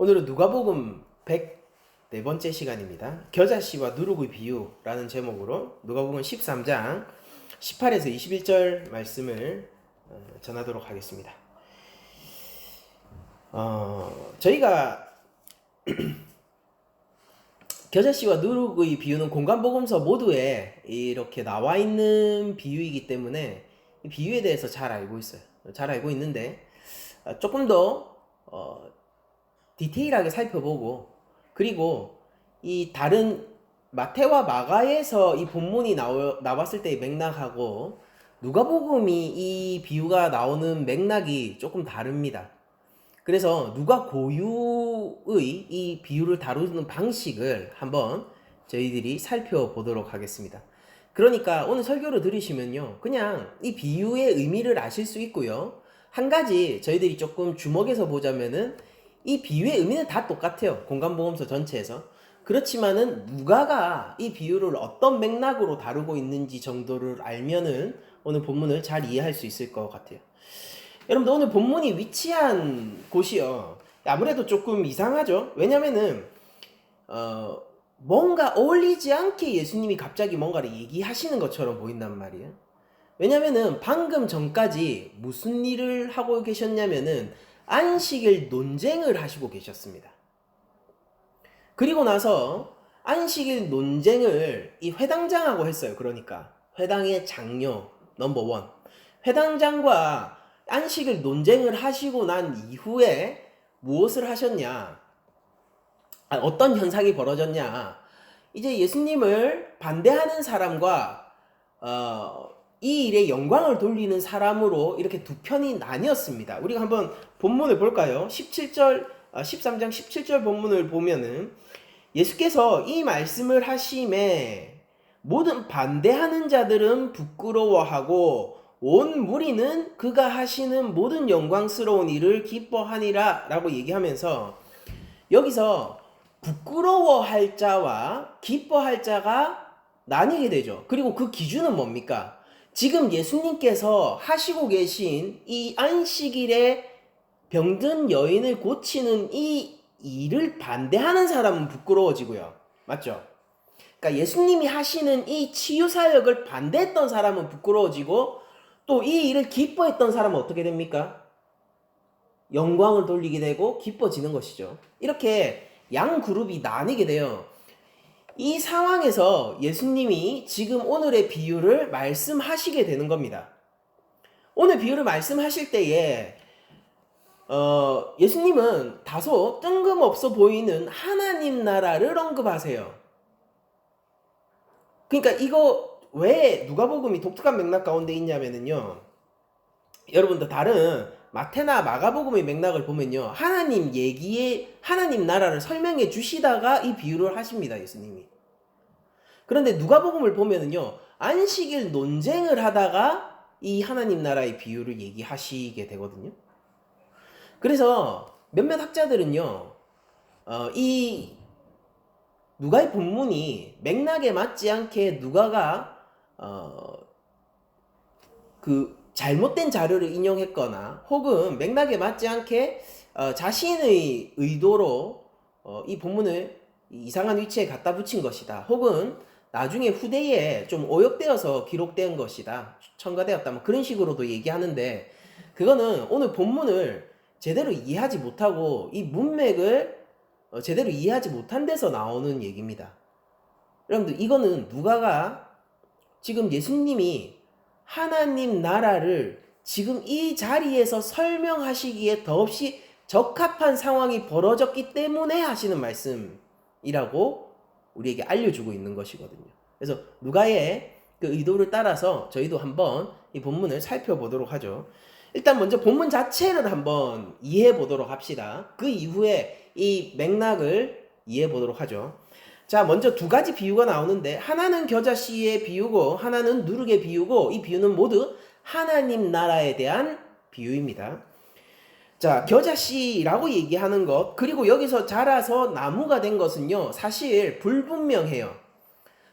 오늘은 누가복음 104번째 시간입니다. 겨자씨와 누룩의 비유라는 제목으로 누가복음 13장 18에서 21절 말씀을 전하도록 하겠습니다. 저희가 겨자씨와 누룩의 비유는 공간복음서 모두에 이렇게 나와 있는 비유이기 때문에 이 비유에 대해서 잘 알고 있어요. 잘 알고 있는데 조금 더 디테일하게 살펴보고, 그리고 이 다른 마태와 마가에서 이 본문이 나왔을 때의 맥락하고 누가복음이 이 비유가 나오는 맥락이 조금 다릅니다. 그래서 누가 고유의 이 비유를 다루는 방식을 한번 저희들이 살펴보도록 하겠습니다. 그러니까 오늘 설교를 들으시면요, 그냥 이 비유의 의미를 아실 수 있고요. 한 가지 저희들이 조금 주목해서 보자면은 이 비유의 의미는 다 똑같아요. 공간보험서 전체에서. 그렇지만은 누가가 이 비유를 어떤 맥락으로 다루고 있는지 정도를 알면은 오늘 본문을 잘 이해할 수 있을 것 같아요. 여러분들, 오늘 본문이 위치한 곳이요, 아무래도 조금 이상하죠. 왜냐면은 뭔가 어울리지 않게 예수님이 갑자기 뭔가를 얘기하시는 것처럼 보인단 말이에요. 왜냐면은 방금 전까지 무슨 일을 하고 계셨냐면은 안식일 논쟁을 하시고 계셨습니다. 그리고 나서 안식일 논쟁을 이 회당장하고 했어요. 그러니까 회당의 장녀 넘버원, 회당장과 안식일 논쟁을 하시고 난 이후에 무엇을 하셨냐, 어떤 현상이 벌어졌냐, 이제 예수님을 반대하는 사람과 이 일에 영광을 돌리는 사람으로 이렇게 두 편이 나뉘었습니다. 우리가 한번 본문을 볼까요? 13장 17절 본문을 보면은 예수께서 이 말씀을 하심에 모든 반대하는 자들은 부끄러워하고 온 무리는 그가 하시는 모든 영광스러운 일을 기뻐하니라 라고 얘기하면서, 여기서 부끄러워할 자와 기뻐할 자가 나뉘게 되죠. 그리고 그 기준은 뭡니까? 지금 예수님께서 하시고 계신 이 안식일에 병든 여인을 고치는 이 일을 반대하는 사람은 부끄러워지고요. 맞죠? 그러니까 예수님이 하시는 이 치유 사역을 반대했던 사람은 부끄러워지고, 또 이 일을 기뻐했던 사람은 어떻게 됩니까? 영광을 돌리게 되고 기뻐지는 것이죠. 이렇게 양 그룹이 나뉘게 돼요. 이 상황에서 예수님이 지금 오늘의 비유를 말씀하시게 되는 겁니다. 오늘 비유를 말씀하실 때에 예수님은 다소 뜬금없어 보이는 하나님 나라를 언급하세요. 그러니까 이거 왜 누가복음이 독특한 맥락 가운데 있냐면요, 여러분들 다른 마태나 마가복음의 맥락을 보면요, 하나님 얘기에 하나님 나라를 설명해 주시다가 이 비유를 하십니다, 예수님이. 그런데 누가복음을 보면은요, 안식일 논쟁을 하다가 이 하나님 나라의 비유를 얘기하시게 되거든요. 그래서 몇몇 학자들은요, 이 누가의 본문이 맥락에 맞지 않게 누가가 그 잘못된 자료를 인용했거나, 혹은 맥락에 맞지 않게 자신의 의도로 이 본문을 이상한 위치에 갖다 붙인 것이다, 혹은 나중에 후대에 좀 오역되어서 기록된 것이다, 첨가되었다, 뭐 그런 식으로도 얘기하는데, 그거는 오늘 본문을 제대로 이해하지 못하고 이 문맥을 제대로 이해하지 못한 데서 나오는 얘기입니다. 여러분들, 이거는 누가가 지금 예수님이 하나님 나라를 지금 이 자리에서 설명하시기에 더없이 적합한 상황이 벌어졌기 때문에 하시는 말씀이라고 우리에게 알려주고 있는 것이거든요. 그래서 누가의 그 의도를 따라서 저희도 한번 이 본문을 살펴보도록 하죠. 일단 먼저 본문 자체를 한번 이해해 보도록 합시다. 그 이후에 이 맥락을 이해해 보도록 하죠. 자, 먼저 두 가지 비유가 나오는데, 하나는 겨자씨의 비유고 하나는 누룩의 비유고, 이 비유는 모두 하나님 나라에 대한 비유입니다. 자, 겨자씨라고 얘기하는 것, 그리고 여기서 자라서 나무가 된 것은요, 사실 불분명해요.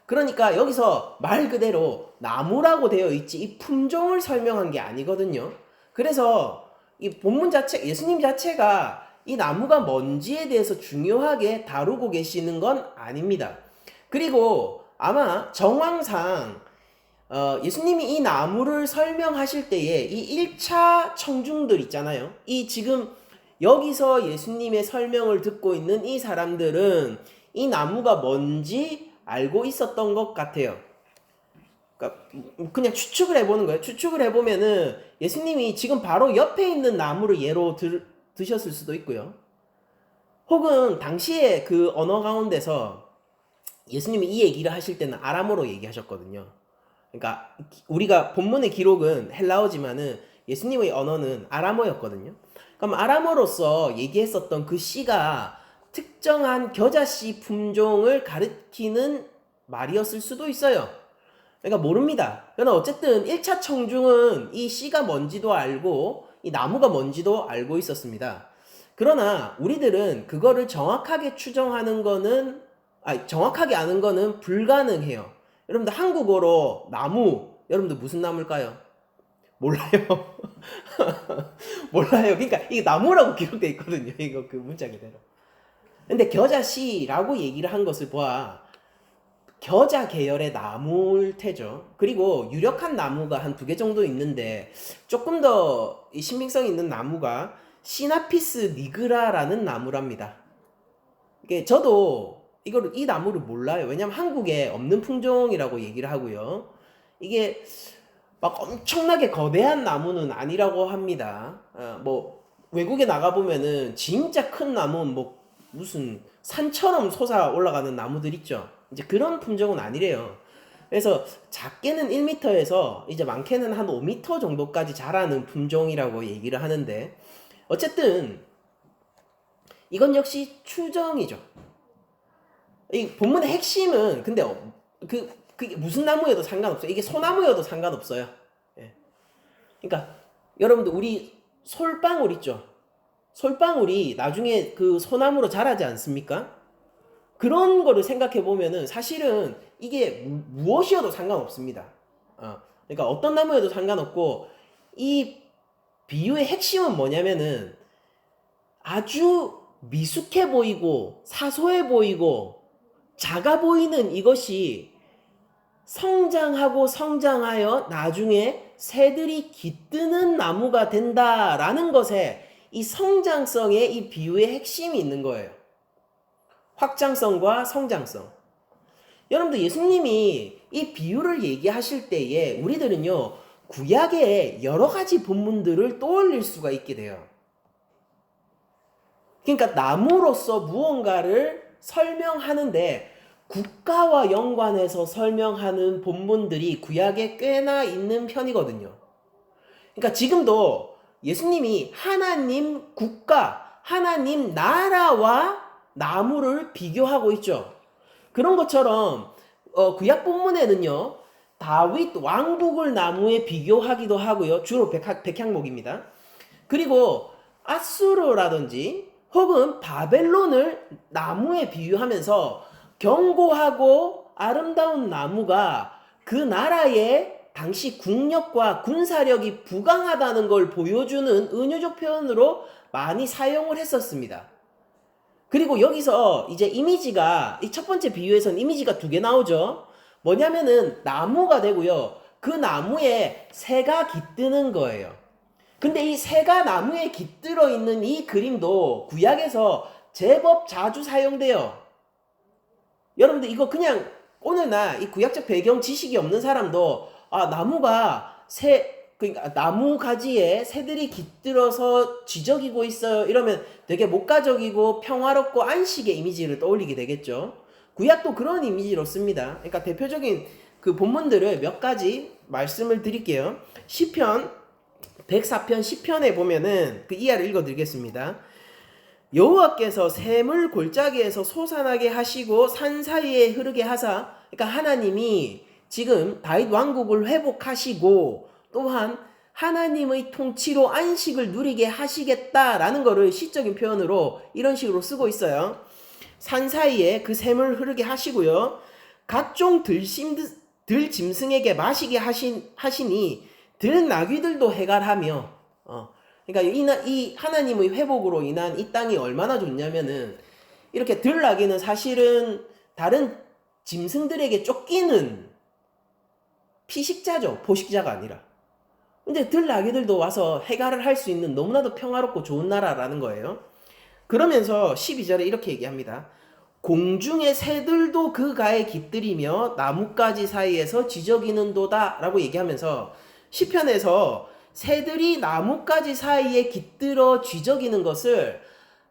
그러니까 여기서 말 그대로 나무라고 되어 있지 이 품종을 설명한 게 아니거든요. 그래서 이 본문 자체, 예수님 자체가 이 나무가 뭔지에 대해서 중요하게 다루고 계시는 건 아닙니다. 그리고 아마 정황상 예수님이 이 나무를 설명하실 때에 이 1차 청중들 있잖아요. 이 지금 여기서 예수님의 설명을 듣고 있는 이 사람들은 이 나무가 뭔지 알고 있었던 것 같아요. 그러니까 그냥 추측을 해보는 거예요. 추측을 해보면은 예수님이 지금 바로 옆에 있는 나무를 예로 드셨을 수도 있고요. 혹은 당시에 그 언어 가운데서 예수님이 이 얘기를 하실 때는 아람어로 얘기하셨거든요. 그러니까 우리가 본문의 기록은 헬라어지만은 예수님의 언어는 아람어였거든요. 그럼 아람어로서 얘기했었던 그 씨가 특정한 겨자씨 품종을 가리키는 말이었을 수도 있어요. 그러니까 모릅니다. 그러나 어쨌든 1차 청중은 이 씨가 뭔지도 알고 이 나무가 뭔지도 알고 있었습니다. 그러나 우리들은 그거를 정확하게 추정하는 거는 정확하게 아는 거는 불가능해요. 여러분들 한국어로 나무, 여러분들 무슨 나무일까요? 몰라요. 몰라요. 그러니까 이게 나무라고 기록돼 있거든요. 이거 그 문자 그대로. 근데 겨자씨라고 얘기를 한 것을 보아 겨자 계열의 나무일 테죠. 그리고 유력한 나무가 한 2개 정도 있는데 조금 더 신빙성 있는 나무가 시나피스 니그라라는 나무랍니다. 이게 저도 이 나무를 몰라요. 왜냐면 한국에 없는 품종이라고 얘기를 하고요. 이게 막 엄청나게 거대한 나무는 아니라고 합니다. 뭐 외국에 나가 보면은 진짜 큰 나무는 뭐 무슨 산처럼 솟아 올라가는 나무들 있죠. 이제 그런 품종은 아니래요. 그래서 작게는 1m에서 이제 많게는 한 5m 정도까지 자라는 품종이라고 얘기를 하는데 어쨌든 이건 역시 추정이죠. 이 본문의 핵심은 근데 그게 무슨 나무여도 상관없어요. 이게 소나무여도 상관없어요. 예. 그러니까 여러분들 우리 솔방울 있죠. 솔방울이 나중에 그 소나무로 자라지 않습니까? 그런 거를 생각해 보면은 사실은 이게 무엇이어도 상관없습니다. 그러니까 어떤 나무여도 상관없고 이 비유의 핵심은 뭐냐면은 아주 미숙해 보이고 사소해 보이고 작아 보이는 이것이 성장하고 성장하여 나중에 새들이 깃드는 나무가 된다라는 것에 이 성장성의 이 비유의 핵심이 있는 거예요. 확장성과 성장성. 여러분들 예수님이 이 비유를 얘기하실 때에 우리들은요 구약의 여러 가지 본문들을 떠올릴 수가 있게 돼요. 그러니까 나무로서 무언가를 설명하는데 국가와 연관해서 설명하는 본문들이 구약에 꽤나 있는 편이거든요. 그러니까 지금도 예수님이 하나님 국가, 하나님 나라와 나무를 비교하고 있죠. 그런 것처럼 구약 본문에는요. 다윗 왕국을 나무에 비교하기도 하고요. 주로 백향목입니다. 그리고 아수르라든지 혹은 바벨론을 나무에 비유하면서 견고하고 아름다운 나무가 그 나라의 당시 국력과 군사력이 부강하다는 걸 보여주는 은유적 표현으로 많이 사용을 했었습니다. 그리고 여기서 이제 이미지가 이 첫 번째 비유에서는 이미지가 2개 나오죠. 뭐냐면은 나무가 되고요. 그 나무에 새가 깃드는 거예요. 근데 이 새가 나무에 깃들어 있는 이 그림도 구약에서 제법 자주 사용돼요. 여러분들 이거 그냥 오늘날 이 구약적 배경 지식이 없는 사람도 나무가 그러니까 나무 가지에 새들이 깃들어서 지저귀고 있어요. 이러면 되게 목가적이고 평화롭고 안식의 이미지를 떠올리게 되겠죠. 구약도 그런 이미지로 씁니다. 그러니까 대표적인 그 본문들을 몇 가지 말씀을 드릴게요. 시편 104편 10편에 보면은 그 이하를 읽어드리겠습니다. 여호와께서 샘을 골짜기에서 솟아나게 하시고 산 사이에 흐르게 하사, 그러니까 하나님이 지금 다윗 왕국을 회복하시고 또한 하나님의 통치로 안식을 누리게 하시겠다라는 것을 시적인 표현으로 이런 식으로 쓰고 있어요. 산 사이에 그 샘을 흐르게 하시고요. 각종 들짐승에게 마시게 하시니 들나귀들도 해갈하며 그러니까 이 하나님의 회복으로 인한 이 땅이 얼마나 좋냐면은 이렇게 들나귀는 사실은 다른 짐승들에게 쫓기는 피식자죠. 포식자가 아니라. 근데 들나귀들도 와서 해갈을 할 수 있는 너무나도 평화롭고 좋은 나라라는 거예요. 그러면서 12절에 이렇게 얘기합니다. 공중의 새들도 그 가에 깃들이며 나뭇가지 사이에서 지저귀는도다 라고 얘기하면서 시편에서 새들이 나뭇가지 사이에 깃들어 쥐저귀는 것을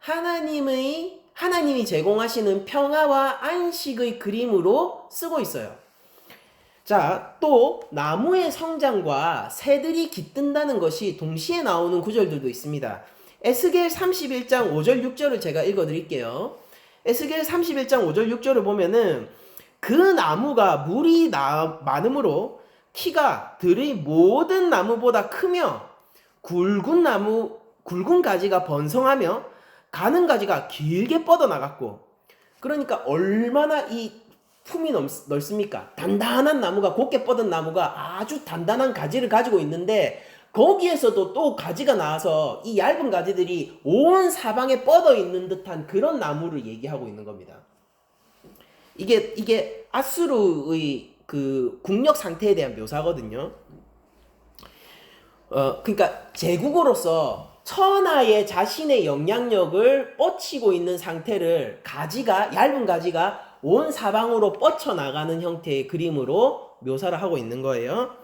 하나님이 제공하시는 평화와 안식의 그림으로 쓰고 있어요. 자, 또 나무의 성장과 새들이 깃든다는 것이 동시에 나오는 구절들도 있습니다. 에스겔 31장 5절 6절을 제가 읽어드릴게요. 에스겔 31장 5절 6절을 보면은 그 나무가 물이 많으므로 키가 들의 모든 나무보다 크며 굵은 가지가 번성하며 가는 가지가 길게 뻗어나갔고, 그러니까 얼마나 이 품이 넓습니까? 단단한 나무가, 곱게 뻗은 나무가 아주 단단한 가지를 가지고 있는데 거기에서도 또 가지가 나와서 이 얇은 가지들이 온 사방에 뻗어 있는 듯한 그런 나무를 얘기하고 있는 겁니다. 이게 아수르의 그 국력 상태에 대한 묘사거든요. 그러니까 제국으로서 천하의 자신의 영향력을 뻗치고 있는 상태를 얇은 가지가 온 사방으로 뻗쳐나가는 형태의 그림으로 묘사를 하고 있는 거예요.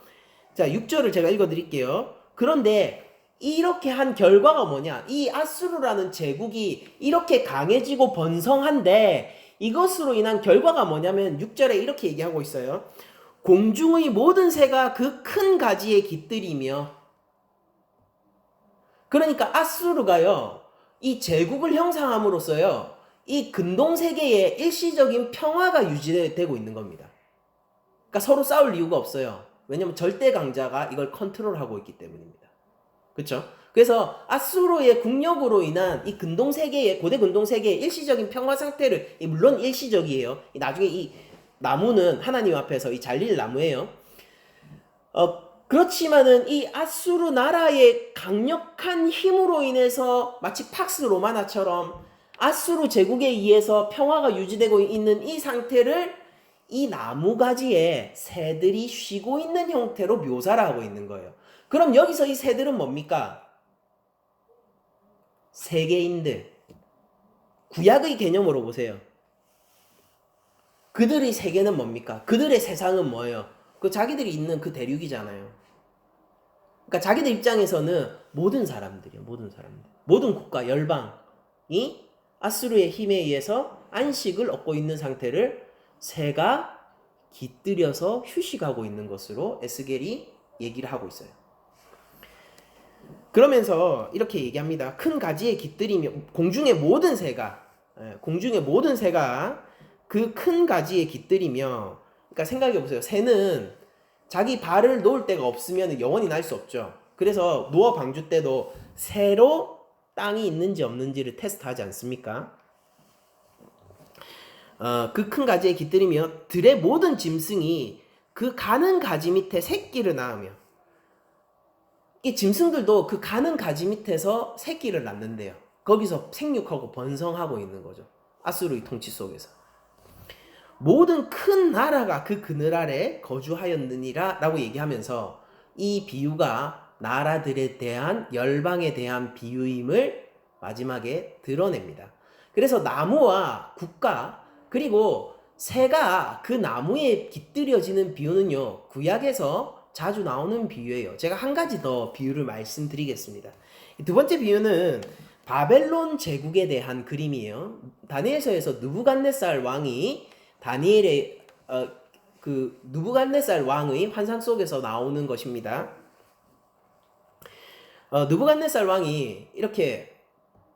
자, 6절을 제가 읽어드릴게요. 그런데 이렇게 한 결과가 뭐냐? 이 아수르라는 제국이 이렇게 강해지고 번성한데 이것으로 인한 결과가 뭐냐면 6절에 이렇게 얘기하고 있어요. 공중의 모든 새가 그 큰 가지에 깃들이며, 그러니까 아수르가요, 이 제국을 형성함으로써요, 이 근동세계에 일시적인 평화가 유지되고 있는 겁니다. 그러니까 서로 싸울 이유가 없어요. 왜냐면 절대 강자가 이걸 컨트롤하고 있기 때문입니다. 그렇죠? 그래서 아수르의 국력으로 인한 이 고대 근동세계의 일시적인 평화 상태를, 물론 일시적이에요. 나중에 이 나무는 하나님 앞에서 이 잘릴 나무예요. 그렇지만은 이 아수르 나라의 강력한 힘으로 인해서 마치 팍스 로마나처럼 아수르 제국에 의해서 평화가 유지되고 있는 이 상태를 이 나무가지에 새들이 쉬고 있는 형태로 묘사를 하고 있는 거예요. 그럼 여기서 이 새들은 뭡니까? 세계인들. 구약의 개념으로 보세요. 그들의 세계는 뭡니까? 그들의 세상은 뭐예요? 그 자기들이 있는 그 대륙이잖아요. 그러니까 자기들 입장에서는 모든 사람들이요. 모든 국가, 열방이 아수르의 힘에 의해서 안식을 얻고 있는 상태를 새가 깃들여서 휴식하고 있는 것으로 에스겔이 얘기를 하고 있어요. 그러면서 이렇게 얘기합니다. 큰 가지에 깃들이며 공중의 모든 새가 그 큰 가지에 깃들이며, 그러니까 생각해 보세요. 새는 자기 발을 놓을 데가 없으면 영원히 날 수 없죠. 그래서 노아 방주 때도 새로 땅이 있는지 없는지를 테스트하지 않습니까? 그 큰 가지에 깃들이며 들의 모든 짐승이 그 가는 가지 밑에 새끼를 낳으며, 이 짐승들도 그 가는 가지 밑에서 새끼를 낳는데요. 거기서 생육하고 번성하고 있는 거죠. 아수르의 통치 속에서. 모든 큰 나라가 그 그늘 아래 거주하였느니라 라고 얘기하면서 이 비유가 나라들에 대한, 열방에 대한 비유임을 마지막에 드러냅니다. 그래서 나무와 국가 그리고 새가 그 나무에 깃들여지는 비유는요, 구약에서 자주 나오는 비유예요. 제가 한 가지 더 비유를 말씀드리겠습니다. 두 번째 비유는 바벨론 제국에 대한 그림이에요. 다니엘서에서 느부갓네살 왕이 느부갓네살 왕의 환상 속에서 나오는 것입니다. 느부갓네살 왕이 이렇게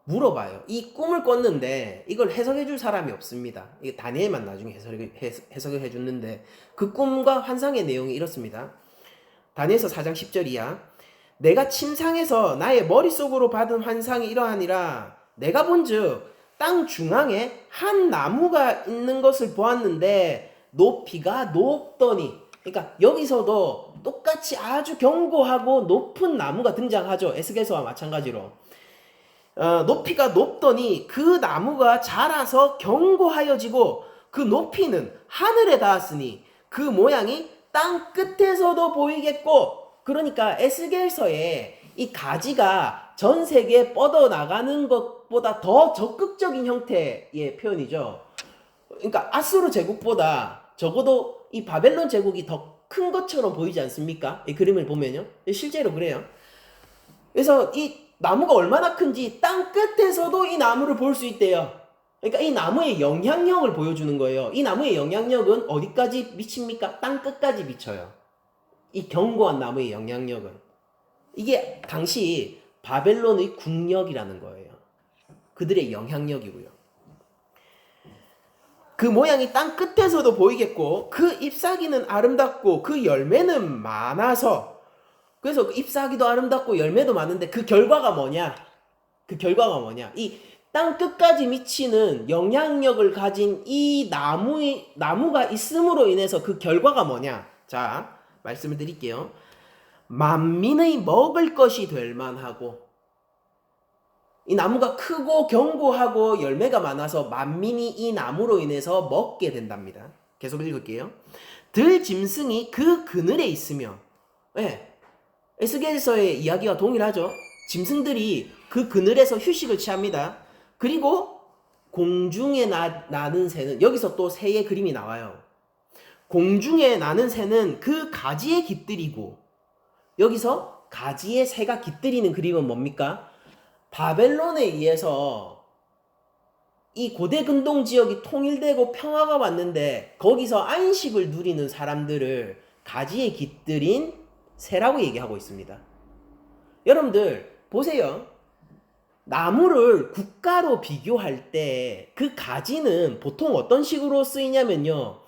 물어봐요. 이 꿈을 꿨는데 이걸 해석해 줄 사람이 없습니다. 이게 다니엘만 나중에 해석을 해줬는데 그 꿈과 환상의 내용이 이렇습니다. 다니엘서 4장 10절 이하. 내가 침상에서 나의 머릿속으로 받은 환상이 이러하니라. 내가 본즉 땅 중앙에 한 나무가 있는 것을 보았는데 높이가 높더니, 그러니까 여기서도 똑같이 아주 견고하고 높은 나무가 등장하죠. 에스겔서와 마찬가지로. 높이가 높더니 그 나무가 자라서 견고하여지고 그 높이는 하늘에 닿았으니 그 모양이 땅 끝에서도 보이겠고, 그러니까 에스겔서에 이 가지가 전 세계에 뻗어나가는 것보다 더 적극적인 형태의 표현이죠. 그러니까 아수르 제국보다 적어도 이 바벨론 제국이 더 큰 것처럼 보이지 않습니까? 이 그림을 보면요. 실제로 그래요. 그래서 이 나무가 얼마나 큰지 땅 끝에서도 이 나무를 볼 수 있대요. 그러니까 이 나무의 영향력을 보여주는 거예요. 이 나무의 영향력은 어디까지 미칩니까? 땅 끝까지 미쳐요. 이 견고한 나무의 영향력은. 이게 당시 바벨론의 국력이라는 거예요. 그들의 영향력이고요. 그 모양이 땅 끝에서도 보이겠고 그 잎사귀는 아름답고 그 열매는 많아서, 그래서 그 잎사귀도 아름답고 열매도 많은데 그 결과가 뭐냐? 그 결과가 뭐냐? 이 땅 끝까지 미치는 영향력을 가진 이 나무가 있음으로 인해서 그 결과가 뭐냐? 자, 말씀을 드릴게요. 만민의 먹을 것이 될 만하고, 이 나무가 크고 견고하고 열매가 많아서 만민이 이 나무로 인해서 먹게 된답니다. 계속 읽을게요. 들짐승이 그 그늘에 있으며, 네, 에스겔서의 이야기와 동일하죠. 짐승들이 그 그늘에서 휴식을 취합니다. 그리고 공중에 나는 새는, 여기서 또 새의 그림이 나와요. 공중에 나는 새는 그 가지에 깃들이고, 여기서 가지에 새가 깃들이는 그림은 뭡니까? 바벨론에 의해서 이 고대 근동 지역이 통일되고 평화가 왔는데 거기서 안식을 누리는 사람들을 가지에 깃들인 새라고 얘기하고 있습니다. 여러분들 보세요. 나무를 국가로 비교할 때 그 가지는 보통 어떤 식으로 쓰이냐면요.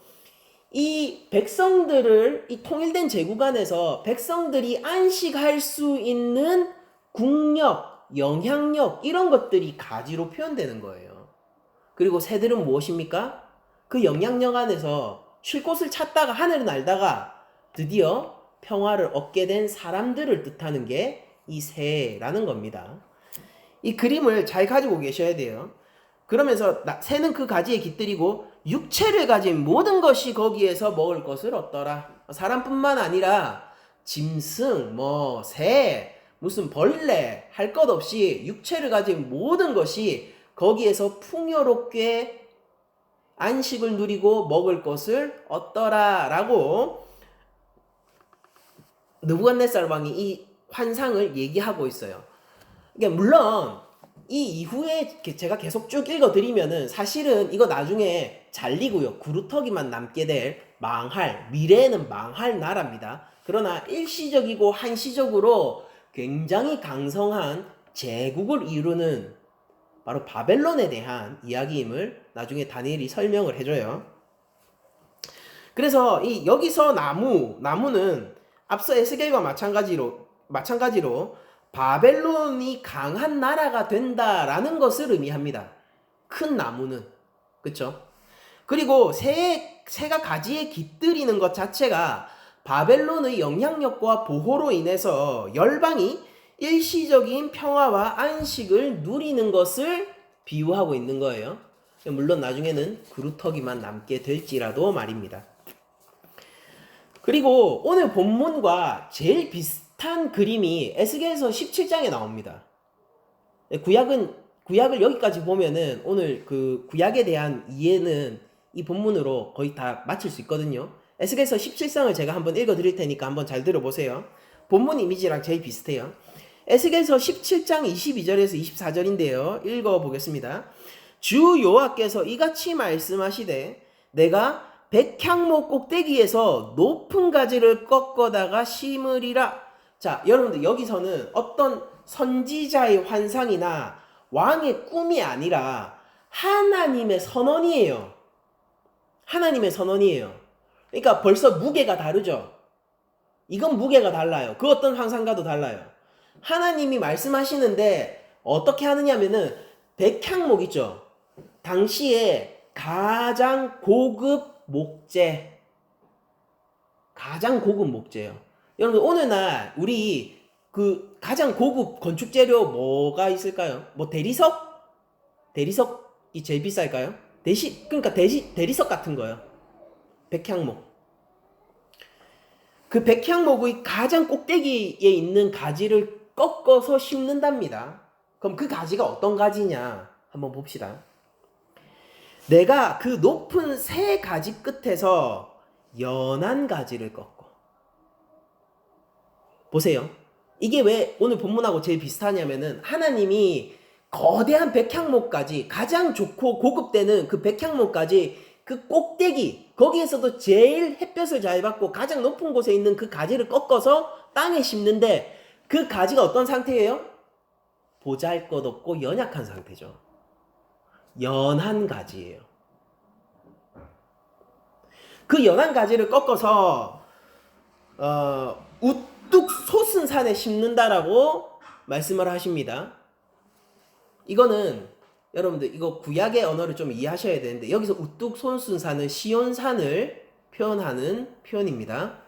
이 백성들을, 이 통일된 제국 안에서 백성들이 안식할 수 있는 국력, 영향력, 이런 것들이 가지로 표현되는 거예요. 그리고 새들은 무엇입니까? 그 영향력 안에서 쉴 곳을 찾다가 하늘을 날다가 드디어 평화를 얻게 된 사람들을 뜻하는 게 이 새라는 겁니다. 이 그림을 잘 가지고 계셔야 돼요. 그러면서 새는 그 가지에 깃들이고 육체를 가진 모든 것이 거기에서 먹을 것을 얻더라. 사람뿐만 아니라 짐승, 새, 무슨 벌레 할 것 없이 육체를 가진 모든 것이 거기에서 풍요롭게 안식을 누리고 먹을 것을 얻더라 라고 느부갓네살 왕이 이 환상을 얘기하고 있어요. 그러니까 물론 이 이후에 제가 계속 쭉 읽어드리면은 사실은 이거 나중에 잘리고요. 구루터기만 남게 될 미래에는 망할 나라입니다. 그러나 일시적이고 한시적으로 굉장히 강성한 제국을 이루는 바로 바벨론에 대한 이야기임을 나중에 다니엘이 설명을 해줘요. 그래서 여기서 나무는 앞서 에스겔과 마찬가지로 바벨론이 강한 나라가 된다라는 것을 의미합니다. 큰 나무는. 그쵸? 그리고 새가 가지에 깃들이는 것 자체가 바벨론의 영향력과 보호로 인해서 열방이 일시적인 평화와 안식을 누리는 것을 비유하고 있는 거예요. 물론 나중에는 그루터기만 남게 될지라도 말입니다. 그리고 오늘 본문과 제일 비슷한 그림이 에스겔서 17장에 나옵니다. 구약을 여기까지 보면은 오늘 그 구약에 대한 이해는 이 본문으로 거의 다 마칠 수 있거든요. 에스겔서 17장을 제가 한번 읽어 드릴 테니까 한번 잘 들어보세요. 본문 이미지랑 제일 비슷해요. 에스겔서 17장 22절에서 24절인데요. 읽어 보겠습니다. 주 여호와께서 이같이 말씀하시되 내가 백향목 꼭대기에서 높은 가지를 꺾어다가 심으리라. 자, 여러분들 여기서는 어떤 선지자의 환상이나 왕의 꿈이 아니라 하나님의 선언이에요. 하나님의 선언이에요. 그러니까 벌써 무게가 다르죠. 이건 무게가 달라요. 그 어떤 환상과도 달라요. 하나님이 말씀하시는데 어떻게 하느냐면은 백향목 있죠. 당시에 가장 고급 목재, 가장 고급 목재예요. 여러분 오늘날 우리 그 가장 고급 건축 재료 뭐가 있을까요? 뭐 대리석? 대리석이 제일 비쌀까요? 그러니까 대리석 같은 거요. 백향목. 그 백향목의 가장 꼭대기에 있는 가지를 꺾어서 심는답니다. 그럼 그 가지가 어떤 가지냐? 한번 봅시다. 내가 그 높은 새 가지 끝에서 연한 가지를 꺾어. 보세요. 이게 왜 오늘 본문하고 제일 비슷하냐면은 하나님이 거대한 백향목까지 가장 좋고 고급되는 그 백향목까지 그 꼭대기 거기에서도 제일 햇볕을 잘 받고 가장 높은 곳에 있는 그 가지를 꺾어서 땅에 심는데 그 가지가 어떤 상태예요? 보잘것없고 연약한 상태죠. 연한 가지예요. 그 연한 가지를 꺾어서 우뚝 솟은 산에 심는다라고 말씀을 하십니다. 이거는 여러분들 이거 구약의 언어를 좀 이해하셔야 되는데 여기서 우뚝 솟은 산은 시온산을 표현하는 표현입니다.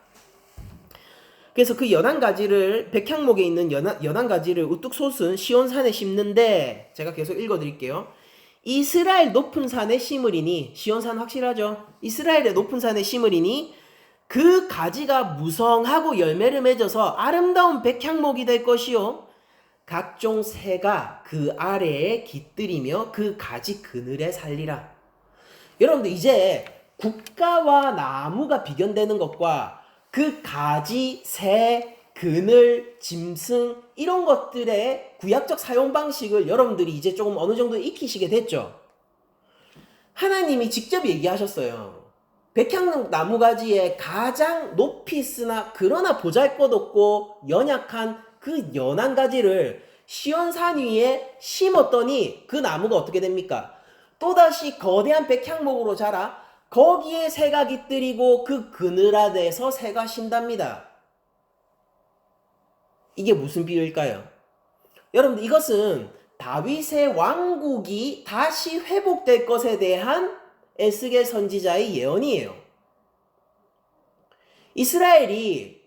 그래서 그 연한 가지를 백향목에 있는 연한 가지를 우뚝 솟은 시온산에 심는데 제가 계속 읽어드릴게요. 이스라엘 높은 산에 심으리니 시온산 확실하죠? 이스라엘의 높은 산에 심으리니 그 가지가 무성하고 열매를 맺어서 아름다운 백향목이 될 것이요 각종 새가 그 아래에 깃들이며 그 가지 그늘에 살리라. 여러분들 이제 국가와 나무가 비견되는 것과 그 가지, 새, 그늘, 짐승 이런 것들의 구약적 사용 방식을 여러분들이 이제 조금 어느 정도 익히시게 됐죠. 하나님이 직접 얘기하셨어요. 백향목 나무가지에 가장 높이 쓰나 그러나 보잘것없고 연약한 그 연한 가지를 시온산 위에 심었더니 그 나무가 어떻게 됩니까? 또다시 거대한 백향목으로 자라 거기에 새가 깃들이고 그 그늘 아래에서 새가 쉰답니다. 이게 무슨 비유일까요? 여러분들 이것은 다윗의 왕국이 다시 회복될 것에 대한 에스겔 선지자의 예언이에요. 이스라엘이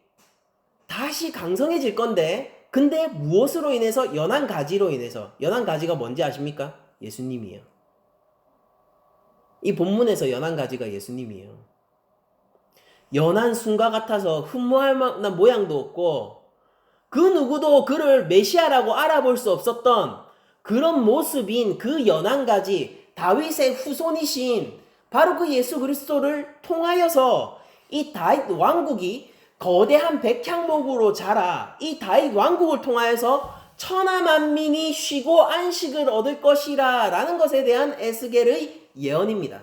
다시 강성해질 건데 근데 무엇으로 인해서? 연한 가지로 인해서. 연한 가지가 뭔지 아십니까? 예수님이에요. 이 본문에서 연한 가지가 예수님이에요. 연한 순과 같아서 흠모할 만한 모양도 없고 그 누구도 그를 메시아라고 알아볼 수 없었던 그런 모습인 그 연한 가지 다윗의 후손이신 바로 그 예수 그리스도를 통하여서 이 다윗 왕국이 거대한 백향목으로 자라 이 다윗 왕국을 통하여서 천하 만민이 쉬고 안식을 얻을 것이라 라는 것에 대한 에스겔의 예언입니다.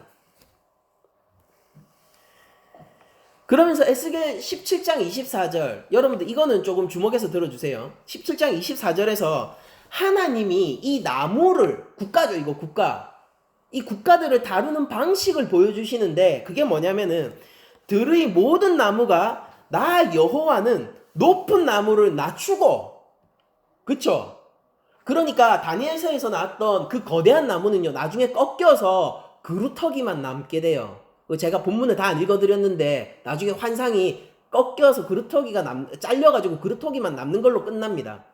그러면서 에스겔 17장 24절 여러분들 이거는 조금 주목해서 들어주세요. 17장 24절에서 하나님이 이 나무를 국가죠. 이거 국가. 이 국가들을 다루는 방식을 보여주시는데 그게 뭐냐면은 들의 모든 나무가 나 여호와는 높은 나무를 낮추고 그쵸? 그러니까 다니엘서에서 나왔던 그 거대한 나무는요 나중에 꺾여서 그루터기만 남게 돼요. 제가 본문을 다 안 읽어드렸는데 나중에 환상이 꺾여서 그루터기가 잘려가지고 그루터기만 남는 걸로 끝납니다.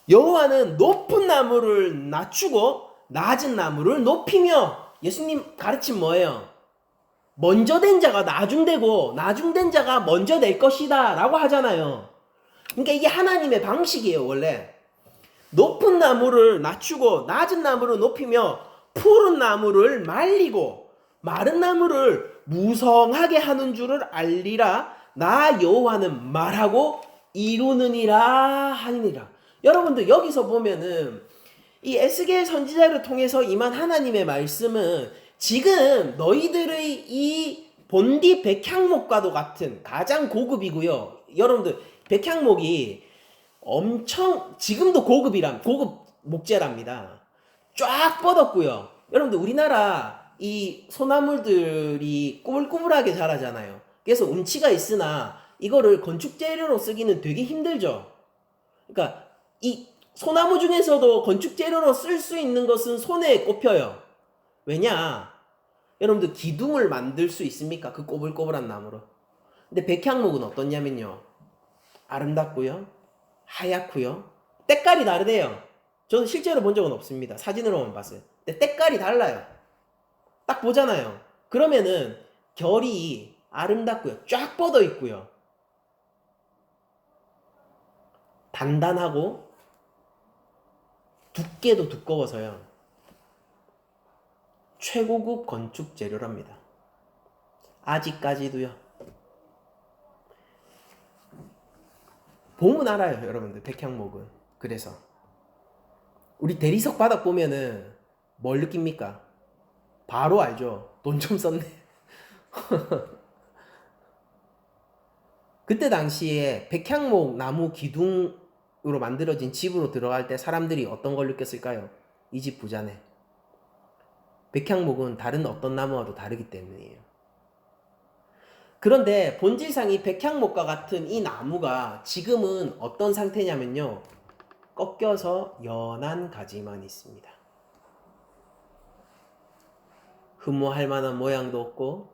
여호와는 높은 나무를 낮추고 낮은 나무를 높이며 예수님 가르침 뭐예요? 먼저 된 자가 나중되고 나중된 자가 먼저 될 것이다 라고 하잖아요. 그러니까 이게 하나님의 방식이에요. 원래 높은 나무를 낮추고 낮은 나무를 높이며 푸른 나무를 말리고 마른 나무를 무성하게 하는 줄을 알리라. 나 여호와는 말하고 이루느니라 하니라. 여러분들 여기서 보면은 이 에스겔 선지자를 통해서 임한 하나님의 말씀은 지금 너희들의 이 본디 백향목과도 같은 가장 고급이고요. 여러분들 백향목이 엄청 지금도 고급 목재랍니다. 쫙 뻗었고요. 여러분들 우리나라 이 소나무들이 꾸물꾸물하게 자라잖아요. 그래서 운치가 있으나 이거를 건축 재료로 쓰기는 되게 힘들죠. 그러니까 이 소나무 중에서도 건축 재료로 쓸 수 있는 것은 손에 꼽혀요. 왜냐? 여러분들 기둥을 만들 수 있습니까? 그 꼬불꼬불한 나무로. 근데 백향목은 어떻냐면요. 아름답고요. 하얗고요. 때깔이 다르대요. 저는 실제로 본 적은 없습니다. 사진으로만 봤어요. 근데 때깔이 달라요. 딱 보잖아요. 그러면은 결이 아름답고요. 쫙 뻗어 있고요. 단단하고 두께도 두꺼워서요. 최고급 건축 재료랍니다. 아직까지도요. 보면 알아요, 여러분들. 백향목은. 그래서 우리 대리석 바닥 보면은 뭘 느낍니까? 바로 알죠. 돈 좀 썼네. 그때 당시에 백향목 나무 기둥으로 만들어진 집으로 들어갈 때 사람들이 어떤 걸 느꼈을까요? 이 집 부자네. 백향목은 다른 어떤 나무와도 다르기 때문이에요. 그런데 본질상 이 백향목과 같은 이 나무가 지금은 어떤 상태냐면요. 꺾여서 연한 가지만 있습니다. 흠모할 만한 모양도 없고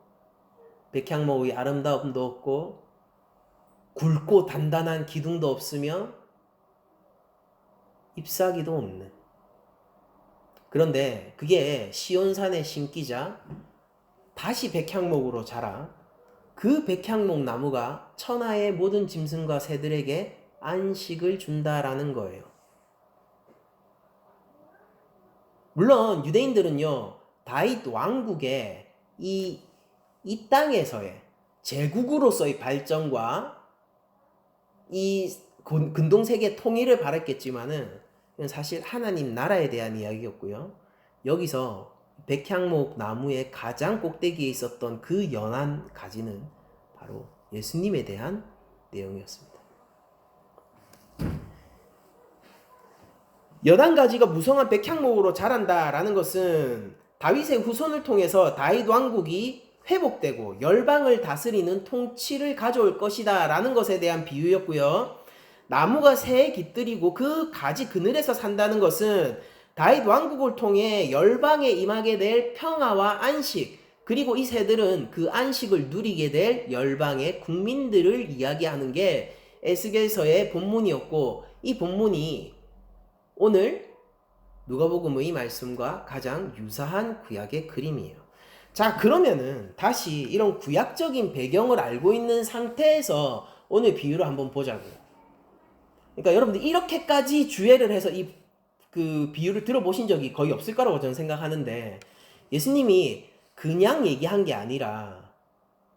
백향목의 아름다움도 없고 굵고 단단한 기둥도 없으며 잎사귀도 없는. 그런데 그게 시온산에 심기자 다시 백향목으로 자라 그 백향목 나무가 천하의 모든 짐승과 새들에게 안식을 준다라는 거예요. 물론 유대인들은요. 다윗 왕국의 이 땅에서의 제국으로서의 발전과 이 근동세계 통일을 바랐겠지만은 사실 하나님 나라에 대한 이야기였고요. 여기서 백향목 나무의 가장 꼭대기에 있었던 그 연한 가지는 바로 예수님에 대한 내용이었습니다. 연한 가지가 무성한 백향목으로 자란다라는 것은 다윗의 후손을 통해서 다윗 왕국이 회복되고 열방을 다스리는 통치를 가져올 것이다 라는 것에 대한 비유였고요. 나무가 새에 깃들이고 그 가지 그늘에서 산다는 것은 다윗 왕국을 통해 열방에 임하게 될 평화와 안식, 그리고 이 새들은 그 안식을 누리게 될 열방의 국민들을 이야기하는 게 에스겔서의 본문이었고, 이 본문이 오늘 누가복음의 말씀과 가장 유사한 구약의 그림이에요. 자, 그러면은 다시 이런 구약적인 배경을 알고 있는 상태에서 오늘 비유를 한번 보자고요. 그러니까 여러분들 이렇게까지 주의를 해서 그 비유를 들어보신 적이 거의 없을 거라고 저는 생각하는데, 예수님이 그냥 얘기한 게 아니라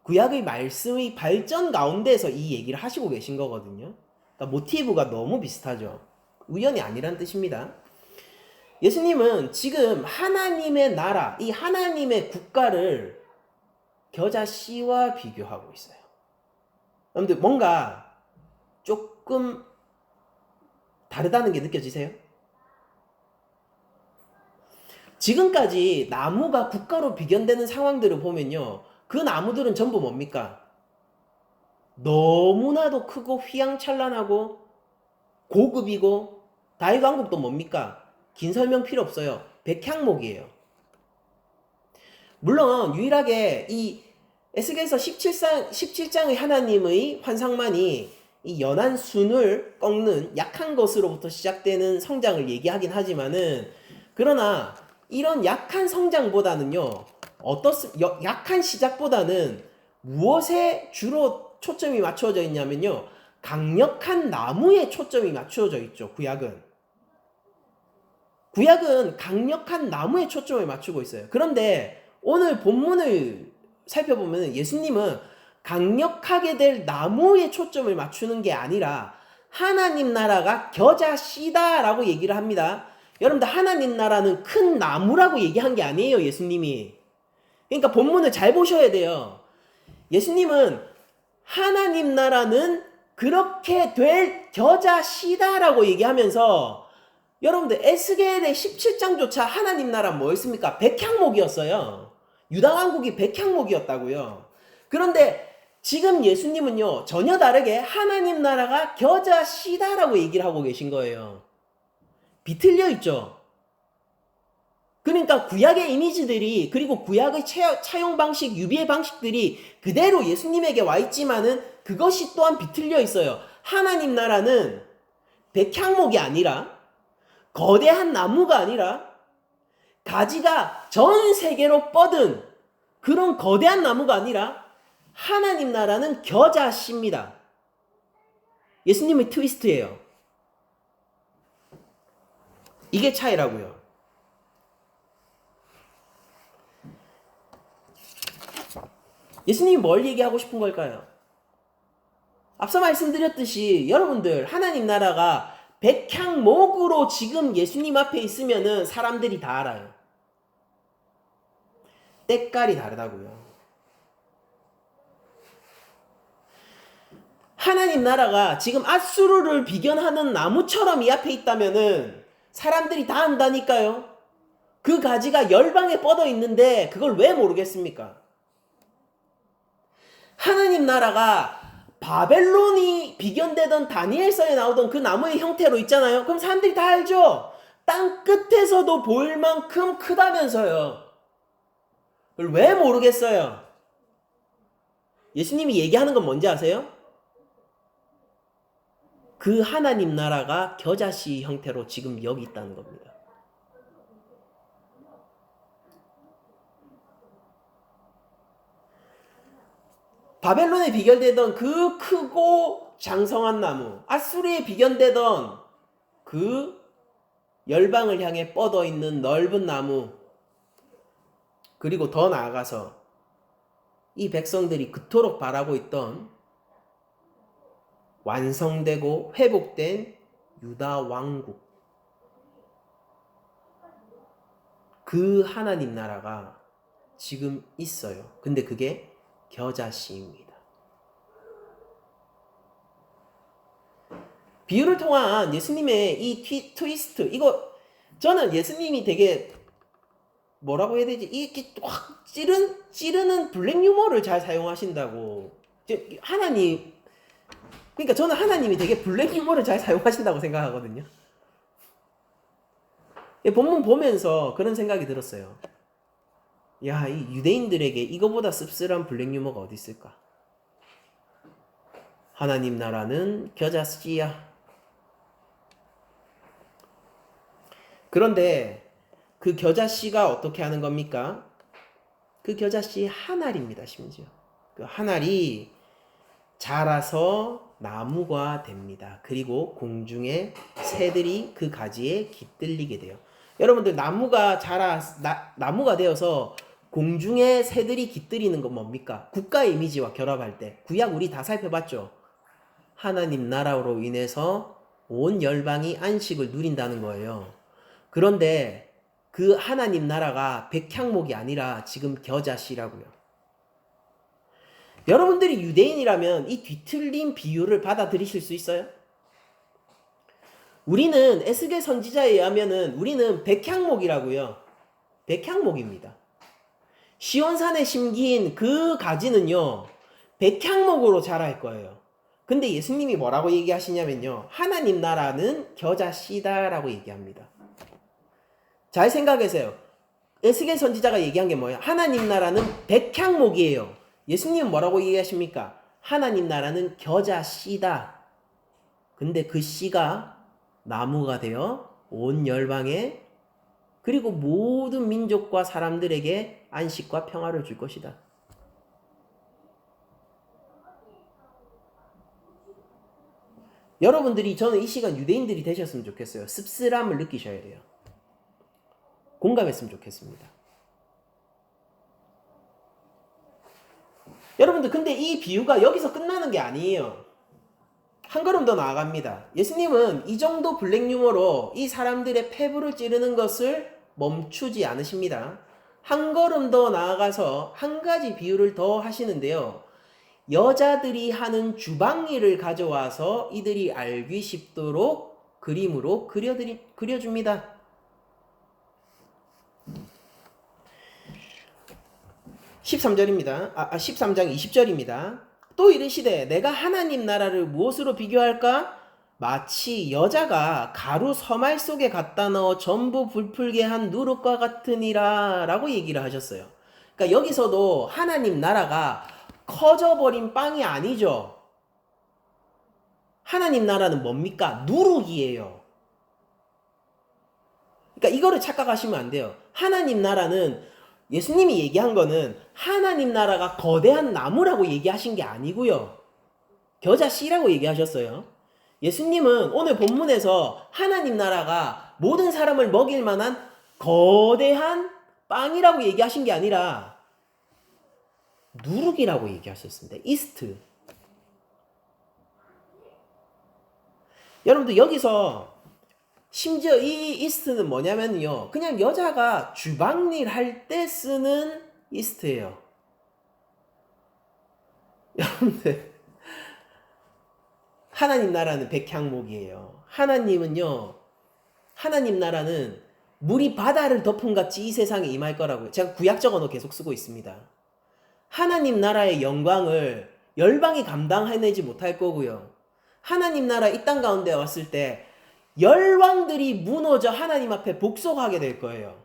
구약의 말씀의 발전 가운데서 이 얘기를 하시고 계신 거거든요. 그러니까 모티브가 너무 비슷하죠. 우연이 아니란 뜻입니다. 예수님은 지금 하나님의 나라, 이 하나님의 국가를 겨자씨와 비교하고 있어요. 여러분들 뭔가 조금 다르다는 게 느껴지세요? 지금까지 나무가 국가로 비견되는 상황들을 보면요. 그 나무들은 전부 뭡니까? 너무나도 크고 휘황찬란하고 고급이고, 다윗 왕국도 뭡니까? 긴 설명 필요 없어요. 백향목이에요. 물론 유일하게 이 에스겔서 17장의 하나님의 환상만이 이 연한 순을 꺾는 약한 것으로부터 시작되는 성장을 얘기하긴 하지만은, 그러나 이런 약한 성장보다는요, 약한 시작보다는 무엇에 주로 초점이 맞춰져 있냐면요, 강력한 나무에 초점이 맞춰져 있죠. 구약은 강력한 나무에 초점을 맞추고 있어요. 그런데 오늘 본문을 살펴보면 예수님은 강력하게 될 나무에 초점을 맞추는 게 아니라 하나님 나라가 겨자씨다라고 얘기를 합니다. 여러분들, 하나님 나라는 큰 나무라고 얘기한 게 아니에요, 예수님이. 그러니까 본문을 잘 보셔야 돼요. 예수님은 하나님 나라는 그렇게 될 겨자씨다라고 얘기하면서, 여러분들 에스겔의 17장조차 하나님 나라 뭐였습니까? 백향목이었어요. 유다 왕국이 백향목이었다고요. 그런데 지금 예수님은요, 전혀 다르게 하나님 나라가 겨자씨다라고 얘기를 하고 계신 거예요. 비틀려 있죠. 그러니까 구약의 이미지들이 그리고 구약의 차용 방식, 유비의 방식들이 그대로 예수님에게 와 있지만은 그것이 또한 비틀려 있어요. 하나님 나라는 백향목이 아니라 거대한 나무가 아니라 가지가 전 세계로 뻗은 그런 거대한 나무가 아니라 하나님 나라는 겨자씨입니다. 예수님의 트위스트예요. 이게 차이라고요. 예수님이 뭘 얘기하고 싶은 걸까요? 앞서 말씀드렸듯이 여러분들 하나님 나라가 백향목으로 지금 예수님 앞에 있으면은 사람들이 다 알아요. 때깔이 다르다고요. 하나님 나라가 지금 앗수르를 비견하는 나무처럼 이 앞에 있다면은 사람들이 다 안다니까요. 그 가지가 열방에 뻗어 있는데 그걸 왜 모르겠습니까? 하나님 나라가 바벨론이 비견되던 다니엘서에 나오던 그 나무의 형태로 있잖아요. 그럼 사람들이 다 알죠? 땅 끝에서도 보일 만큼 크다면서요. 그걸 왜 모르겠어요? 예수님이 얘기하는 건 뭔지 아세요? 그 하나님 나라가 겨자씨 형태로 지금 여기 있다는 겁니다. 바벨론에 비견되던 그 크고 장성한 나무, 앗수르에 비견되던 그 열방을 향해 뻗어 있는 넓은 나무, 그리고 더 나아가서 이 백성들이 그토록 바라고 있던 완성되고 회복된 유다 왕국, 그 하나님 나라가 지금 있어요. 근데 그게 겨자씨입니다. 비유를 통한 예수님의 이 트위스트, 이거 저는 예수님이 되게 뭐라고 해야 되지? 이렇게 확 찌르는 블랙 유머를 잘 사용하신다고. 하나님, 그러니까 저는 하나님이 되게 블랙 유머를 잘 사용하신다고 생각하거든요. 본문 보면서 그런 생각이 들었어요. 야, 이 유대인들에게 이거보다 씁쓸한 블랙 유머가 어디 있을까? 하나님 나라는 겨자씨야. 그런데 그 겨자씨가 어떻게 하는 겁니까? 그 겨자씨 한 알입니다, 심지어. 그 한 알이 자라서 나무가 됩니다. 그리고 공중의 새들이 그 가지에 깃들리게 돼요. 여러분들 나무가 나무가 되어서 공중의 새들이 깃들이는 건 뭡니까? 국가의 이미지와 결합할 때 구약 우리 다 살펴봤죠. 하나님 나라로 인해서 온 열방이 안식을 누린다는 거예요. 그런데 그 하나님 나라가 백향목이 아니라 지금 겨자씨라고요. 여러분들이 유대인이라면 이 뒤틀린 비유를 받아들이실 수 있어요? 우리는 에스겔 선지자에 의하면은 우리는 백향목이라고요. 백향목입니다. 시온산에 심긴 그 가지는요, 백향목으로 자랄 거예요. 근데 예수님이 뭐라고 얘기하시냐면요, 하나님 나라는 겨자씨다라고 얘기합니다. 잘 생각하세요. 에스겔 선지자가 얘기한 게 뭐예요? 하나님 나라는 백향목이에요. 예수님은 뭐라고 얘기하십니까? 하나님 나라는 겨자씨다. 근데 그 씨가 나무가 되어 온 열방에 그리고 모든 민족과 사람들에게 안식과 평화를 줄 것이다. 여러분들이 저는 이 시간 유대인들이 되셨으면 좋겠어요. 씁쓸함을 느끼셔야 돼요. 공감했으면 좋겠습니다. 여러분들 근데 이 비유가 여기서 끝나는 게 아니에요. 한 걸음 더 나아갑니다. 예수님은 이 정도 블랙 유머로 이 사람들의 폐부를 찌르는 것을 멈추지 않으십니다. 한 걸음 더 나아가서 한 가지 비유를 더 하시는데요. 여자들이 하는 주방일을 가져와서 이들이 알기 쉽도록 그림으로 그려줍니다. 13절입니다. 13장 20절입니다. 또 이르시되 내가 하나님 나라를 무엇으로 비교할까? 마치 여자가 가루 서말 속에 갖다 넣어 전부 불풀게 한 누룩과 같으니라 라고 얘기를 하셨어요. 그러니까 여기서도 하나님 나라가 커져버린 빵이 아니죠. 하나님 나라는 뭡니까? 누룩이에요. 그러니까 이거를 착각하시면 안 돼요. 하나님 나라는 예수님이 얘기한 거는 하나님 나라가 거대한 나무라고 얘기하신 게 아니고요. 겨자 씨라고 얘기하셨어요. 예수님은 오늘 본문에서 하나님 나라가 모든 사람을 먹일 만한 거대한 빵이라고 얘기하신 게 아니라 누룩이라고 얘기하셨습니다. 이스트. 여러분들 여기서 심지어 이 이스트는 뭐냐면요. 그냥 여자가 주방일 할 때 쓰는 이스트예요. 여러분들 하나님 나라는 백향목이에요. 하나님은요. 하나님 나라는 물이 바다를 덮은 같이 이 세상에 임할 거라고요. 제가 구약적어도 계속 쓰고 있습니다. 하나님 나라의 영광을 열방이 감당해내지 못할 거고요. 하나님 나라 이 땅 가운데 왔을 때 열왕들이 무너져 하나님 앞에 복속하게 될 거예요.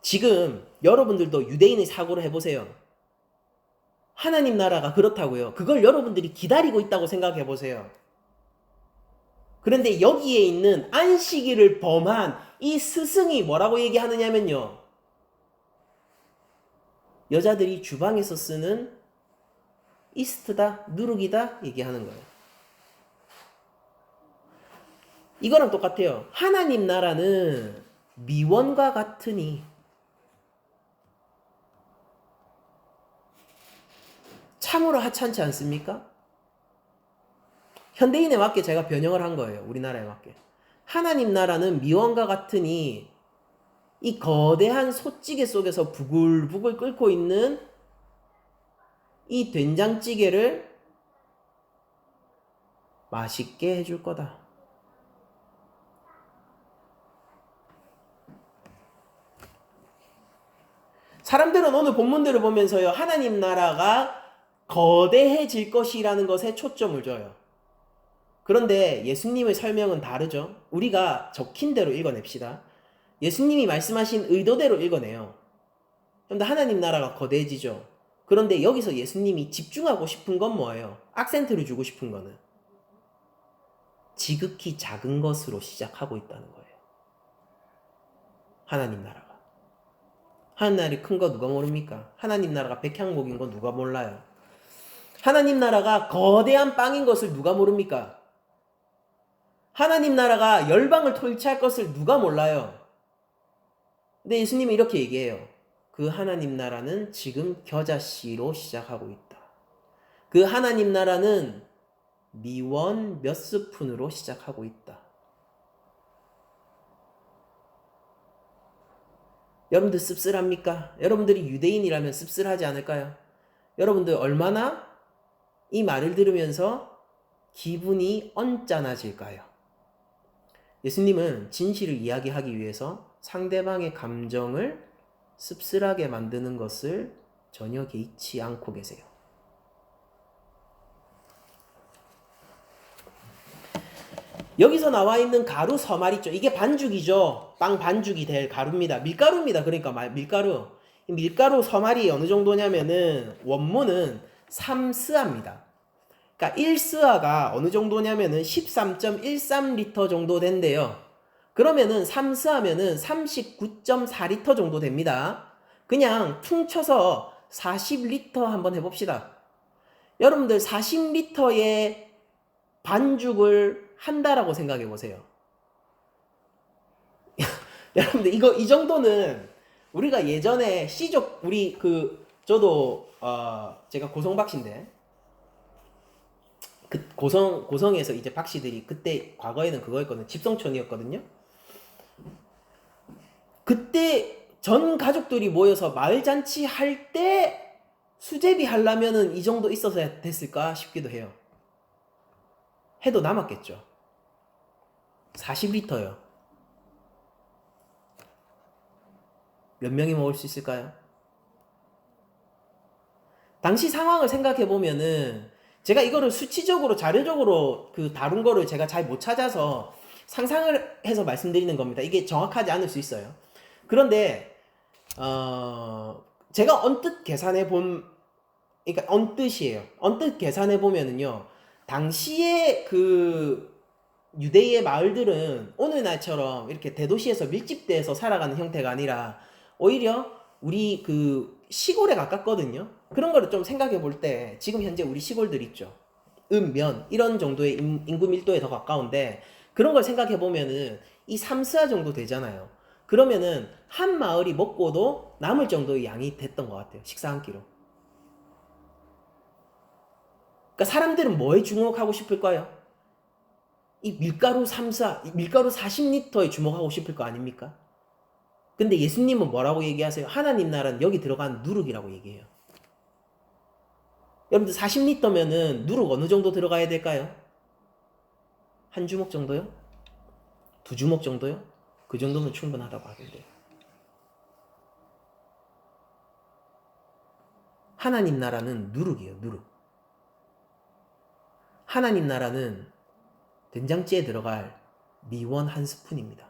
지금 여러분들도 유대인의 사고를 해보세요. 하나님 나라가 그렇다고요. 그걸 여러분들이 기다리고 있다고 생각해 보세요. 그런데 여기에 있는 안식일을 범한 이 스승이 뭐라고 얘기하느냐면요. 여자들이 주방에서 쓰는 이스트다, 누룩이다 얘기하는 거예요. 이거랑 똑같아요. 하나님 나라는 미원과 같으니 참으로 하찮지 않습니까? 현대인에 맞게 제가 변형을 한 거예요. 우리나라에 맞게. 하나님 나라는 미원과 같으니 이 거대한 솥찌개 속에서 부글부글 끓고 있는 이 된장찌개를 맛있게 해줄 거다. 사람들은 오늘 본문들을 보면서요. 하나님 나라가 거대해질 것이라는 것에 초점을 줘요. 그런데 예수님의 설명은 다르죠. 우리가 적힌 대로 읽어냅시다. 예수님이 말씀하신 의도대로 읽어내요. 그런데 하나님 나라가 거대해지죠. 그런데 여기서 예수님이 집중하고 싶은 건 뭐예요? 악센트를 주고 싶은 거는 지극히 작은 것으로 시작하고 있다는 거예요. 하나님 나라가. 하나님 나라이 큰 거 누가 모릅니까? 하나님 나라가 백향목인 거 누가 몰라요? 하나님 나라가 거대한 빵인 것을 누가 모릅니까? 하나님 나라가 열방을 통치할 것을 누가 몰라요? 근데 예수님이 이렇게 얘기해요. 그 하나님 나라는 지금 겨자씨로 시작하고 있다. 그 하나님 나라는 미원 몇 스푼으로 시작하고 있다. 여러분들 씁쓸합니까? 여러분들이 유대인이라면 씁쓸하지 않을까요? 여러분들 얼마나 이 말을 들으면서 기분이 언짢아질까요? 예수님은 진실을 이야기하기 위해서 상대방의 감정을 씁쓸하게 만드는 것을 전혀 개의치 않고 계세요. 여기서 나와 있는 가루 서말 있죠. 이게 반죽이죠. 빵 반죽이 될 가루입니다. 밀가루입니다. 그러니까 밀가루. 밀가루 서말이 어느 정도냐면은 원문은 3스아입니다. 그러니까 1스아가 어느 정도냐면은 13.13리터 정도 된대요. 그러면은 3스하면은 39.4리터 정도 됩니다. 그냥 퉁쳐서 40리터 한번 해봅시다. 여러분들 40리터의 반죽을 한다라고 생각해 보세요. 여러분들 이거 이 정도는 우리가 예전에 C족 우리 저도 제가 고성박씨인데 그 고성에서 이제 박씨들이 그때 과거에는 그거였거든요. 집성촌이었거든요. 그때 전 가족들이 모여서 마을 잔치 할 때 수제비 하려면은 이 정도 있어서 됐을까 싶기도 해요. 해도 남았겠죠. 40리터요. 몇 명이 먹을 수 있을까요? 당시 상황을 생각해 보면은 제가 이거를 수치적으로 자료적으로 그 다룬 거를 제가 잘 못 찾아서 상상을 해서 말씀드리는 겁니다. 이게 정확하지 않을 수 있어요. 그런데 제가 언뜻 계산해 본, 그러니까 언뜻이에요. 언뜻 계산해 보면은요, 당시에 그 유대의 마을들은 오늘날처럼 이렇게 대도시에서 밀집돼서 살아가는 형태가 아니라 오히려 우리 그 시골에 가깝거든요. 그런 거를 좀 생각해 볼 때 지금 현재 우리 시골들 있죠. 면 이런 정도의 인구 밀도에 더 가까운데 그런 걸 생각해 보면은 이 3스아 정도 되잖아요. 그러면은 한 마을이 먹고도 남을 정도의 양이 됐던 것 같아요. 식사 한 끼로. 그러니까 사람들은 뭐에 주목하고 싶을까요? 이 밀가루 3사, 밀가루 40리터에 주목하고 싶을 거 아닙니까? 근데 예수님은 뭐라고 얘기하세요? 하나님 나라는 여기 들어간 누룩이라고 얘기해요. 여러분들 40리터면은 누룩 어느 정도 들어가야 될까요? 한 주먹 정도요? 두 주먹 정도요? 그 정도면 충분하다고 하던데요. 하나님 나라는 누룩이에요, 누룩. 하나님 나라는 된장찌에 들어갈 미원 한 스푼입니다.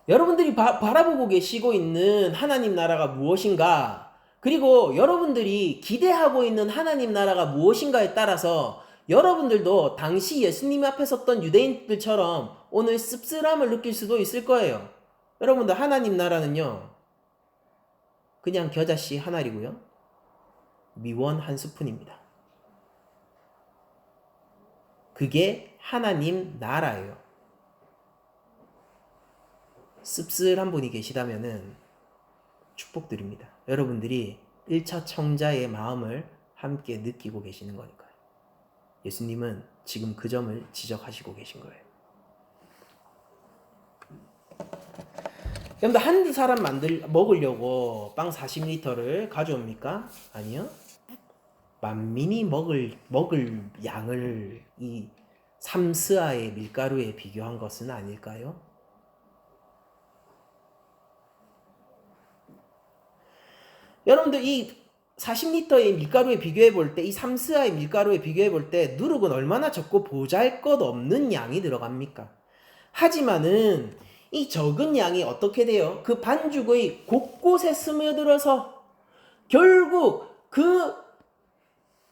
여러분들이 바라보고 계시고 있는 하나님 나라가 무엇인가? 그리고 여러분들이 기대하고 있는 하나님 나라가 무엇인가에 따라서 여러분들도 당시 예수님 앞에 섰던 유대인들처럼 오늘 씁쓸함을 느낄 수도 있을 거예요. 여러분들 하나님 나라는요, 그냥 겨자씨 한 알이고요, 미원 한 스푼입니다. 그게 하나님 나라예요. 씁쓸한 분이 계시다면은 축복드립니다. 여러분들이 1차 청자의 마음을 함께 느끼고 계시는 거니까요. 예수님은 지금 그 점을 지적하시고 계신 거예요. 여러분들 한 사람 먹으려고 빵 40리터를 가져옵니까? 아니요. 만민이 먹을 양을 이 3스아의 밀가루에 비교한 것은 아닐까요? 여러분들 이 40리터의 밀가루에 비교해 볼 때, 이 3스아의 밀가루에 비교해 볼 때 누룩은 얼마나 적고 보잘것없는 양이 들어갑니까? 하지만은 이 적은 양이 어떻게 돼요? 그 반죽의 곳곳에 스며들어서 결국 그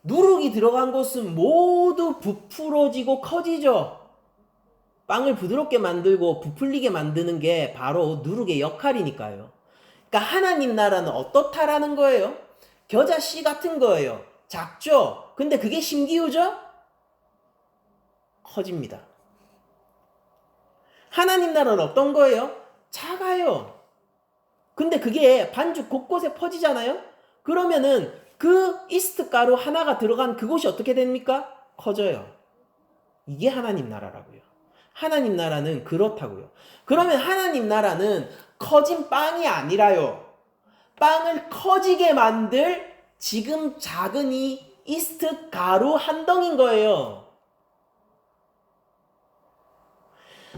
누룩이 들어간 곳은 모두 부풀어지고 커지죠. 빵을 부드럽게 만들고 부풀리게 만드는 게 바로 누룩의 역할이니까요. 그러니까 하나님 나라는 어떻다라는 거예요? 겨자씨 같은 거예요. 작죠? 근데 그게 심기우죠? 커집니다. 하나님 나라는 어떤 거예요? 작아요. 근데 그게 반죽 곳곳에 퍼지잖아요? 그러면은 그 이스트 가루 하나가 들어간 그곳이 어떻게 됩니까? 커져요. 이게 하나님 나라라고요. 하나님 나라는 그렇다고요. 그러면 하나님 나라는 커진 빵이 아니라요, 빵을 커지게 만들 지금 작은 이 이스트 가루 한 덩인 거예요.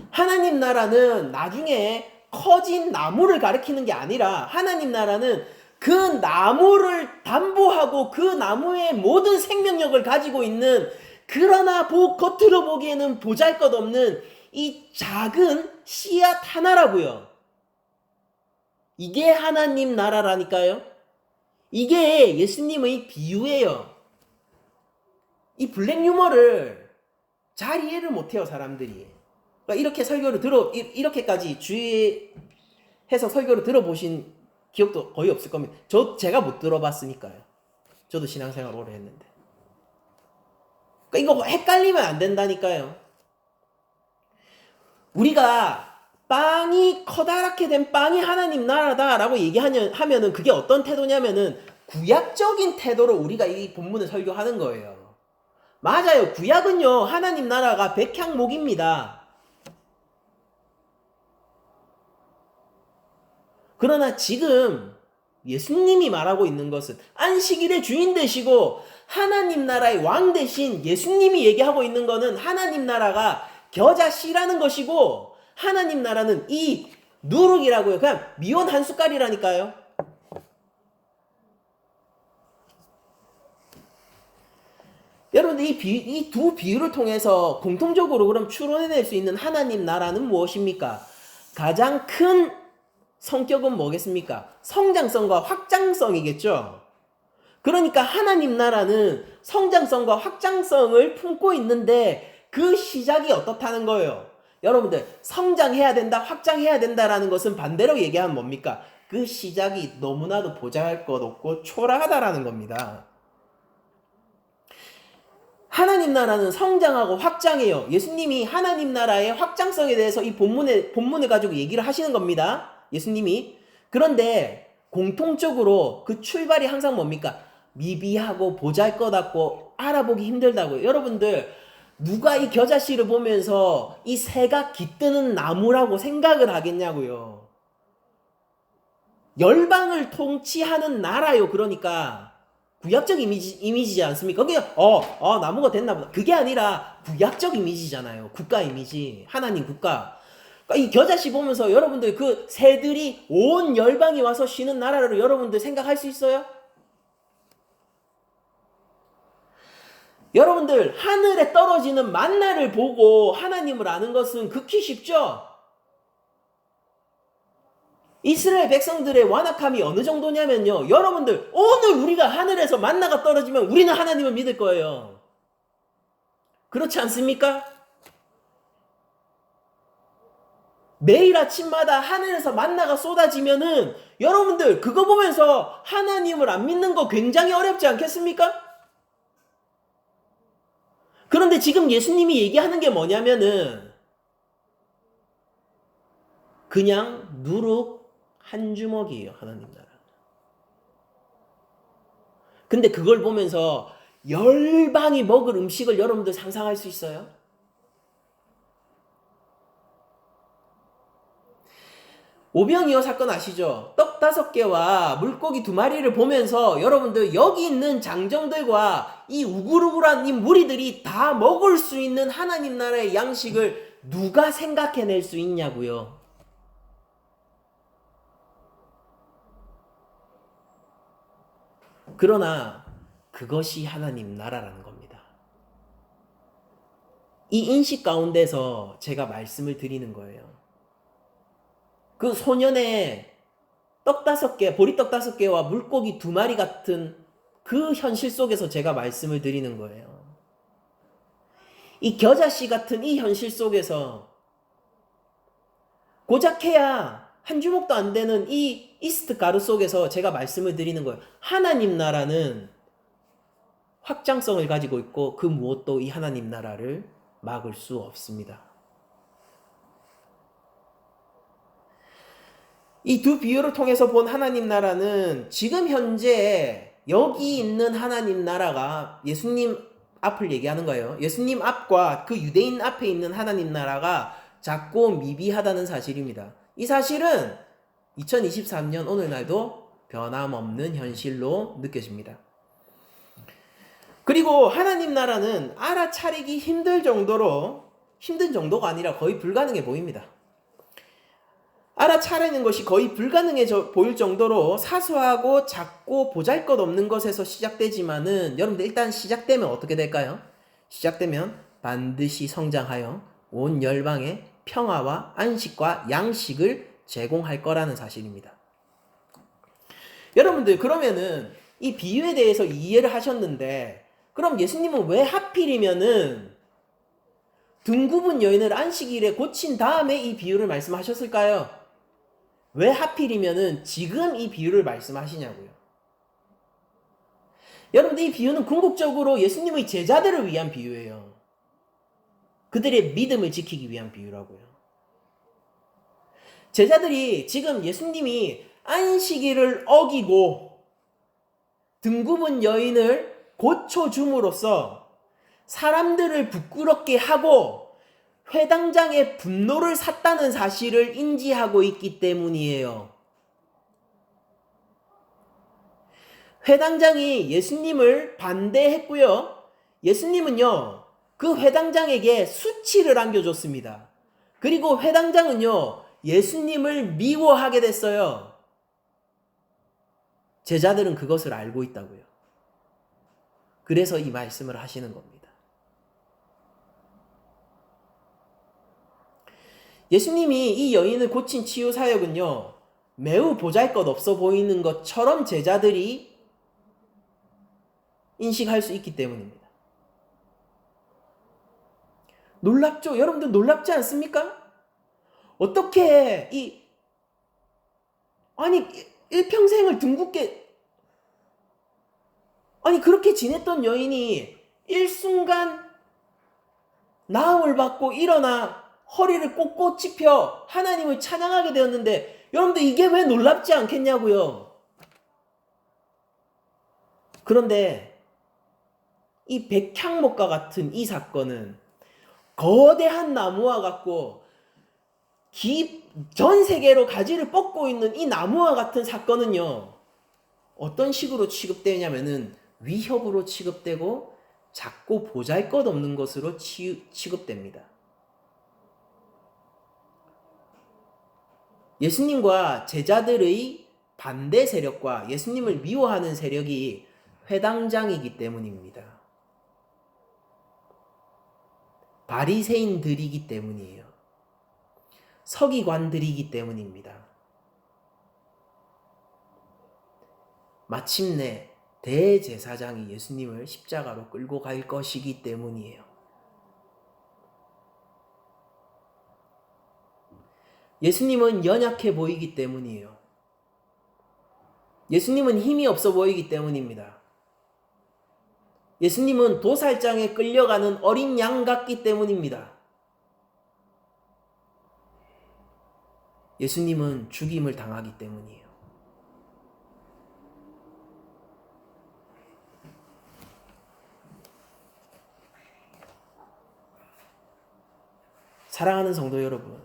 하나님 나라는 나중에 커진 나무를 가리키는 게 아니라 하나님 나라는 그 나무를 담보하고 그 나무의 모든 생명력을 가지고 있는, 그러나 겉으로 보기에는 보잘것없는 이 작은 씨앗 하나라고요. 이게 하나님 나라라니까요. 이게 예수님의 비유예요. 이 블랙 유머를 잘 이해를 못해요, 사람들이. 그러니까 이렇게 설교를 이렇게까지 주의해서 설교를 들어보신 기억도 거의 없을 겁니다. 제가 못 들어봤으니까요. 저도 신앙생활 오래 했는데. 그러니까 이거 헷갈리면 안 된다니까요. 우리가 빵이 커다랗게 된 빵이 하나님 나라다라고 얘기하면은 그게 어떤 태도냐면은 구약적인 태도로 우리가 이 본문을 설교하는 거예요. 맞아요. 구약은요, 하나님 나라가 백향목입니다. 그러나 지금 예수님이 말하고 있는 것은 안식일의 주인 되시고 하나님 나라의 왕 대신 예수님이 얘기하고 있는 것은 하나님 나라가 겨자씨라는 것이고, 하나님 나라는 이 누룩이라고요. 그냥 미원 한 숟갈이라니까요. 여러분들 이 두 비유를 통해서 공통적으로 그럼 추론해낼 수 있는 하나님 나라는 무엇입니까? 가장 큰 성격은 뭐겠습니까? 성장성과 확장성이겠죠. 그러니까 하나님 나라는 성장성과 확장성을 품고 있는데 그 시작이 어떻다는 거예요? 여러분들 성장해야 된다, 확장해야 된다라는 것은 반대로 얘기하면 뭡니까? 그 시작이 너무나도 보잘것없고 초라하다라는 겁니다. 하나님 나라는 성장하고 확장해요. 예수님이 하나님 나라의 확장성에 대해서 이 본문을 가지고 얘기를 하시는 겁니다. 예수님이. 그런데 공통적으로 그 출발이 항상 뭡니까? 미비하고 보잘것없고 알아보기 힘들다고요. 여러분들 누가 이 겨자씨를 보면서 이 새가 깃드는 나무라고 생각을 하겠냐고요. 열방을 통치하는 나라요. 그러니까 구약적 이미지지 않습니까? 그게 나무가 됐나 보다. 그게 아니라 구약적 이미지잖아요. 국가 이미지. 하나님 국가. 그러니까 이 겨자씨 보면서 여러분들 그 새들이 온 열방이 와서 쉬는 나라로 여러분들 생각할 수 있어요? 여러분들 하늘에 떨어지는 만나를 보고 하나님을 아는 것은 극히 쉽죠? 이스라엘 백성들의 완악함이 어느 정도냐면요. 여러분들 오늘 우리가 하늘에서 만나가 떨어지면 우리는 하나님을 믿을 거예요. 그렇지 않습니까? 매일 아침마다 하늘에서 만나가 쏟아지면은 여러분들 그거 보면서 하나님을 안 믿는 거 굉장히 어렵지 않겠습니까? 그런데 지금 예수님이 얘기하는 게 뭐냐면은 그냥 누룩 한 주먹이에요. 하나님 나라. 근데 그걸 보면서 열방이 먹을 음식을 여러분들 상상할 수 있어요? 오병이어 사건 아시죠? 떡 5개와 물고기 2마리를 보면서 여러분들 여기 있는 장정들과 이 우글우글한 이 무리들이 다 먹을 수 있는 하나님 나라의 양식을 누가 생각해낼 수 있냐고요. 그러나 그것이 하나님 나라라는 겁니다. 이 인식 가운데서 제가 말씀을 드리는 거예요. 그 소년의 떡 5개, 보리떡 5개와 물고기 2마리 같은 그 현실 속에서 제가 말씀을 드리는 거예요. 이 겨자씨 같은 이 현실 속에서 고작해야 한 주먹도 안 되는 이 이스트 가루 속에서 제가 말씀을 드리는 거예요. 하나님 나라는 확장성을 가지고 있고 그 무엇도 이 하나님 나라를 막을 수 없습니다. 이 두 비유를 통해서 본 하나님 나라는 지금 현재 여기 있는 하나님 나라가 예수님 앞을 얘기하는 거예요. 예수님 앞과 그 유대인 앞에 있는 하나님 나라가 작고 미비하다는 사실입니다. 이 사실은 2023년 오늘날도 변함없는 현실로 느껴집니다. 그리고 하나님 나라는 알아차리기 힘든 정도가 아니라 거의 불가능해 보입니다. 알아차리는 것이 거의 불가능해 보일 정도로 사소하고 작고 보잘것없는 것에서 시작되지만은 여러분들 일단 시작되면 어떻게 될까요? 시작되면 반드시 성장하여 온 열방에 평화와 안식과 양식을 제공할 거라는 사실입니다. 여러분들 그러면은 이 비유에 대해서 이해를 하셨는데 그럼 예수님은 왜 하필이면은 등굽은 여인을 안식일에 고친 다음에 이 비유를 말씀하셨을까요? 왜 하필이면은 지금 이 비유를 말씀하시냐고요. 여러분들 이 비유는 궁극적으로 예수님의 제자들을 위한 비유예요. 그들의 믿음을 지키기 위한 비유라고요. 제자들이 지금 예수님이 안식일을 어기고 등굽은 여인을 고쳐줌으로써 사람들을 부끄럽게 하고 회당장의 분노를 샀다는 사실을 인지하고 있기 때문이에요. 회당장이 예수님을 반대했고요. 예수님은요, 그 회당장에게 수치를 안겨줬습니다. 그리고 회당장은요, 예수님을 미워하게 됐어요. 제자들은 그것을 알고 있다고요. 그래서 이 말씀을 하시는 겁니다. 예수님이 이 여인을 고친 치유 사역은요, 매우 보잘것없어 보이는 것처럼 제자들이 인식할 수 있기 때문입니다. 놀랍죠? 여러분들 놀랍지 않습니까? 어떻게 일평생을 둥굳게 그렇게 지냈던 여인이 일순간 나음을 받고 일어나 허리를 꼿꼿 짚혀 하나님을 찬양하게 되었는데, 여러분들 이게 왜 놀랍지 않겠냐고요. 그런데 이 백향목과 같은 이 사건은 거대한 나무와 같고 전 세계로 가지를 뻗고 있는 이 나무와 같은 사건은요, 어떤 식으로 취급되냐면은 위협으로 취급되고 작고 보잘것없는 것으로 취급됩니다. 예수님과 제자들의 반대 세력과 예수님을 미워하는 세력이 회당장이기 때문입니다. 바리새인들이기 때문이에요. 서기관들이기 때문입니다. 마침내 대제사장이 예수님을 십자가로 끌고 갈 것이기 때문이에요. 예수님은 연약해 보이기 때문이에요. 예수님은 힘이 없어 보이기 때문입니다. 예수님은 도살장에 끌려가는 어린 양 같기 때문입니다. 예수님은 죽임을 당하기 때문이에요. 사랑하는 성도 여러분,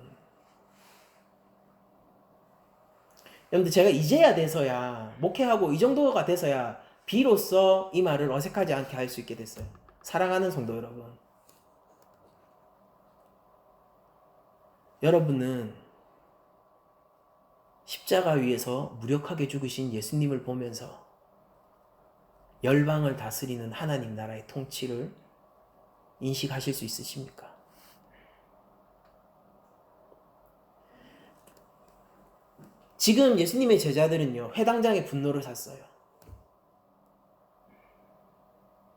여러분들 제가 이제야 돼서야, 목회하고 이 정도가 돼서야 비로소 이 말을 어색하지 않게 할 수 있게 됐어요. 사랑하는 성도 여러분, 여러분은 십자가 위에서 무력하게 죽으신 예수님을 보면서 열방을 다스리는 하나님 나라의 통치를 인식하실 수 있으십니까? 지금 예수님의 제자들은요, 회당장의 분노를 샀어요.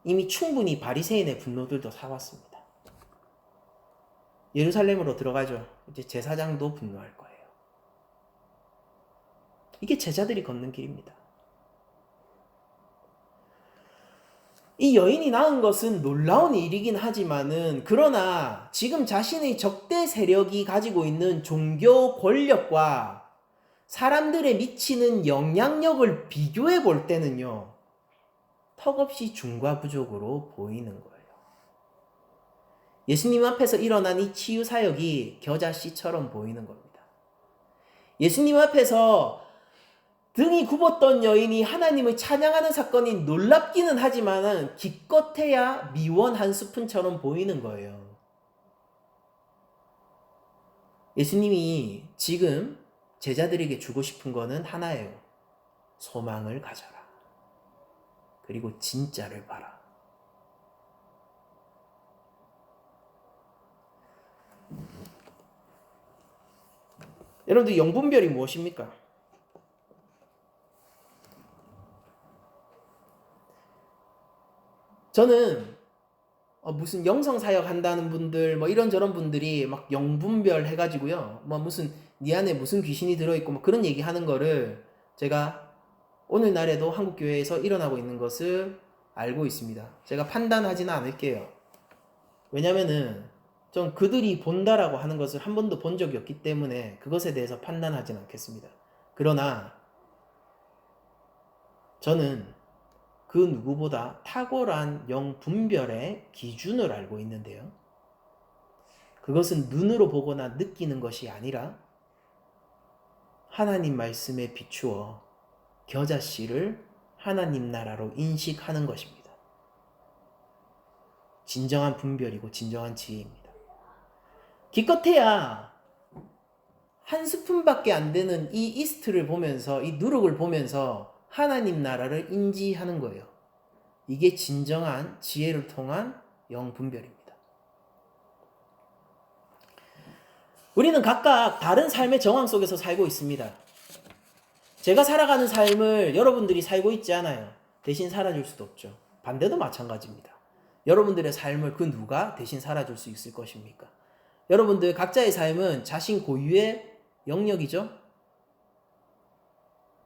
이미 충분히 바리새인의 분노들도 사왔습니다. 예루살렘으로 들어가죠. 이제 제사장도 분노할 거예요. 이게 제자들이 걷는 길입니다. 이 여인이 낳은 것은 놀라운 일이긴 하지만은, 그러나 지금 자신의 적대 세력이 가지고 있는 종교 권력과 사람들에 미치는 영향력을 비교해 볼 때는요, 턱없이 중과부족으로 보이는 거예요. 예수님 앞에서 일어난 이 치유 사역이 겨자씨처럼 보이는 겁니다. 예수님 앞에서 등이 굽었던 여인이 하나님을 찬양하는 사건이 놀랍기는 하지만은 기껏해야 미원 한 스푼처럼 보이는 거예요. 예수님이 지금 제자들에게 주고 싶은 거는 하나예요. 소망을 가져라. 그리고 진짜를 봐라. 여러분들, 영분별이 무엇입니까? 저는 무슨 영성사역 한다는 분들, 이런저런 분들이 막 영분별 해가지고요, 무슨 네 안에 무슨 귀신이 들어있고 그런 얘기 하는 거를 제가 오늘날에도 한국교회에서 일어나고 있는 것을 알고 있습니다. 제가 판단하지는 않을게요. 왜냐면은 전 그들이 본다라고 하는 것을 한 번도 본 적이 없기 때문에 그것에 대해서 판단하지는 않겠습니다. 그러나 저는 그 누구보다 탁월한 영분별의 기준을 알고 있는데요. 그것은 눈으로 보거나 느끼는 것이 아니라 하나님 말씀에 비추어 겨자씨를 하나님 나라로 인식하는 것입니다. 진정한 분별이고 진정한 지혜입니다. 기껏해야 한 스푼밖에 안 되는 이 이스트를 보면서, 이 누룩을 보면서 하나님 나라를 인지하는 거예요. 이게 진정한 지혜를 통한 영분별입니다. 우리는 각각 다른 삶의 정황 속에서 살고 있습니다. 제가 살아가는 삶을 여러분들이 살고 있지 않아요. 대신 살아줄 수도 없죠. 반대도 마찬가지입니다. 여러분들의 삶을 그 누가 대신 살아줄 수 있을 것입니까? 여러분들 각자의 삶은 자신 고유의 영역이죠.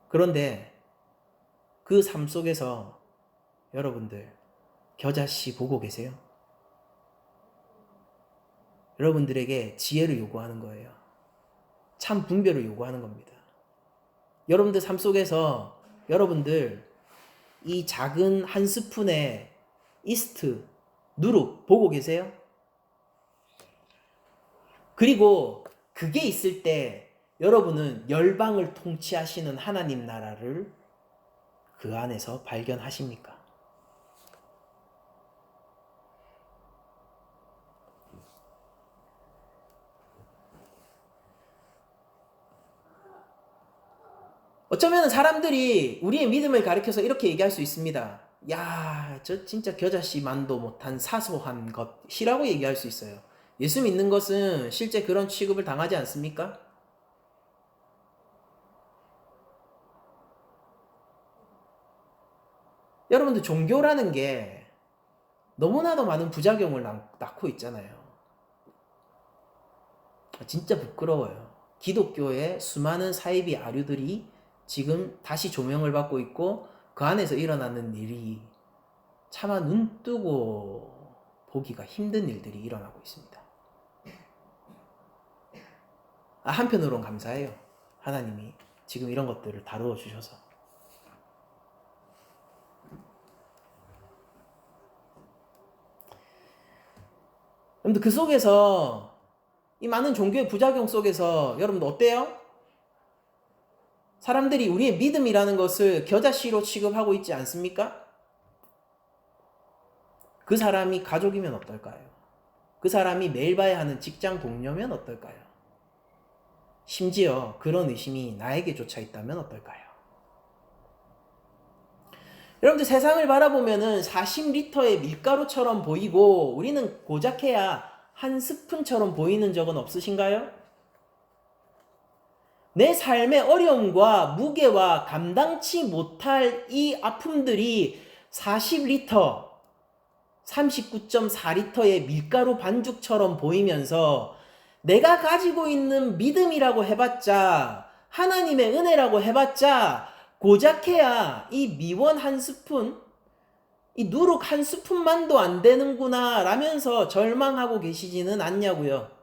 그런데 그 삶 속에서 여러분들 겨자씨 보고 계세요? 여러분들에게 지혜를 요구하는 거예요. 참 분별을 요구하는 겁니다. 여러분들 삶 속에서 여러분들 이 작은 한 스푼의 이스트, 누룩 보고 계세요? 그리고 그게 있을 때 여러분은 열방을 통치하시는 하나님 나라를 그 안에서 발견하십니까? 어쩌면 사람들이 우리의 믿음을 가리켜서 이렇게 얘기할 수 있습니다. 야, 저 진짜 겨자씨만도 못한 사소한 것이라고 얘기할 수 있어요. 예수 믿는 것은 실제 그런 취급을 당하지 않습니까? 여러분들 종교라는 게 너무나도 많은 부작용을 낳고 있잖아요. 진짜 부끄러워요. 기독교의 수많은 사이비 아류들이 지금 다시 조명을 받고 있고 그 안에서 일어나는 일이 차마 눈 뜨고 보기가 힘든 일들이 일어나고 있습니다. 한편으로는 감사해요. 하나님이 지금 이런 것들을 다루어 주셔서. 여러분들 그 속에서 이 많은 종교의 부작용 속에서 여러분들 어때요? 사람들이 우리의 믿음이라는 것을 겨자씨로 취급하고 있지 않습니까? 그 사람이 가족이면 어떨까요? 그 사람이 매일 봐야 하는 직장 동료면 어떨까요? 심지어 그런 의심이 나에게조차 있다면 어떨까요? 여러분들 세상을 바라보면은 40리터의 밀가루처럼 보이고 우리는 고작해야 한 스푼처럼 보이는 적은 없으신가요? 내 삶의 어려움과 무게와 감당치 못할 이 아픔들이 40리터, 39.4리터의 밀가루 반죽처럼 보이면서 내가 가지고 있는 믿음이라고 해봤자, 하나님의 은혜라고 해봤자 고작해야 이 미원 한 스푼, 이 누룩 한 스푼만도 안 되는구나 라면서 절망하고 계시지는 않냐고요.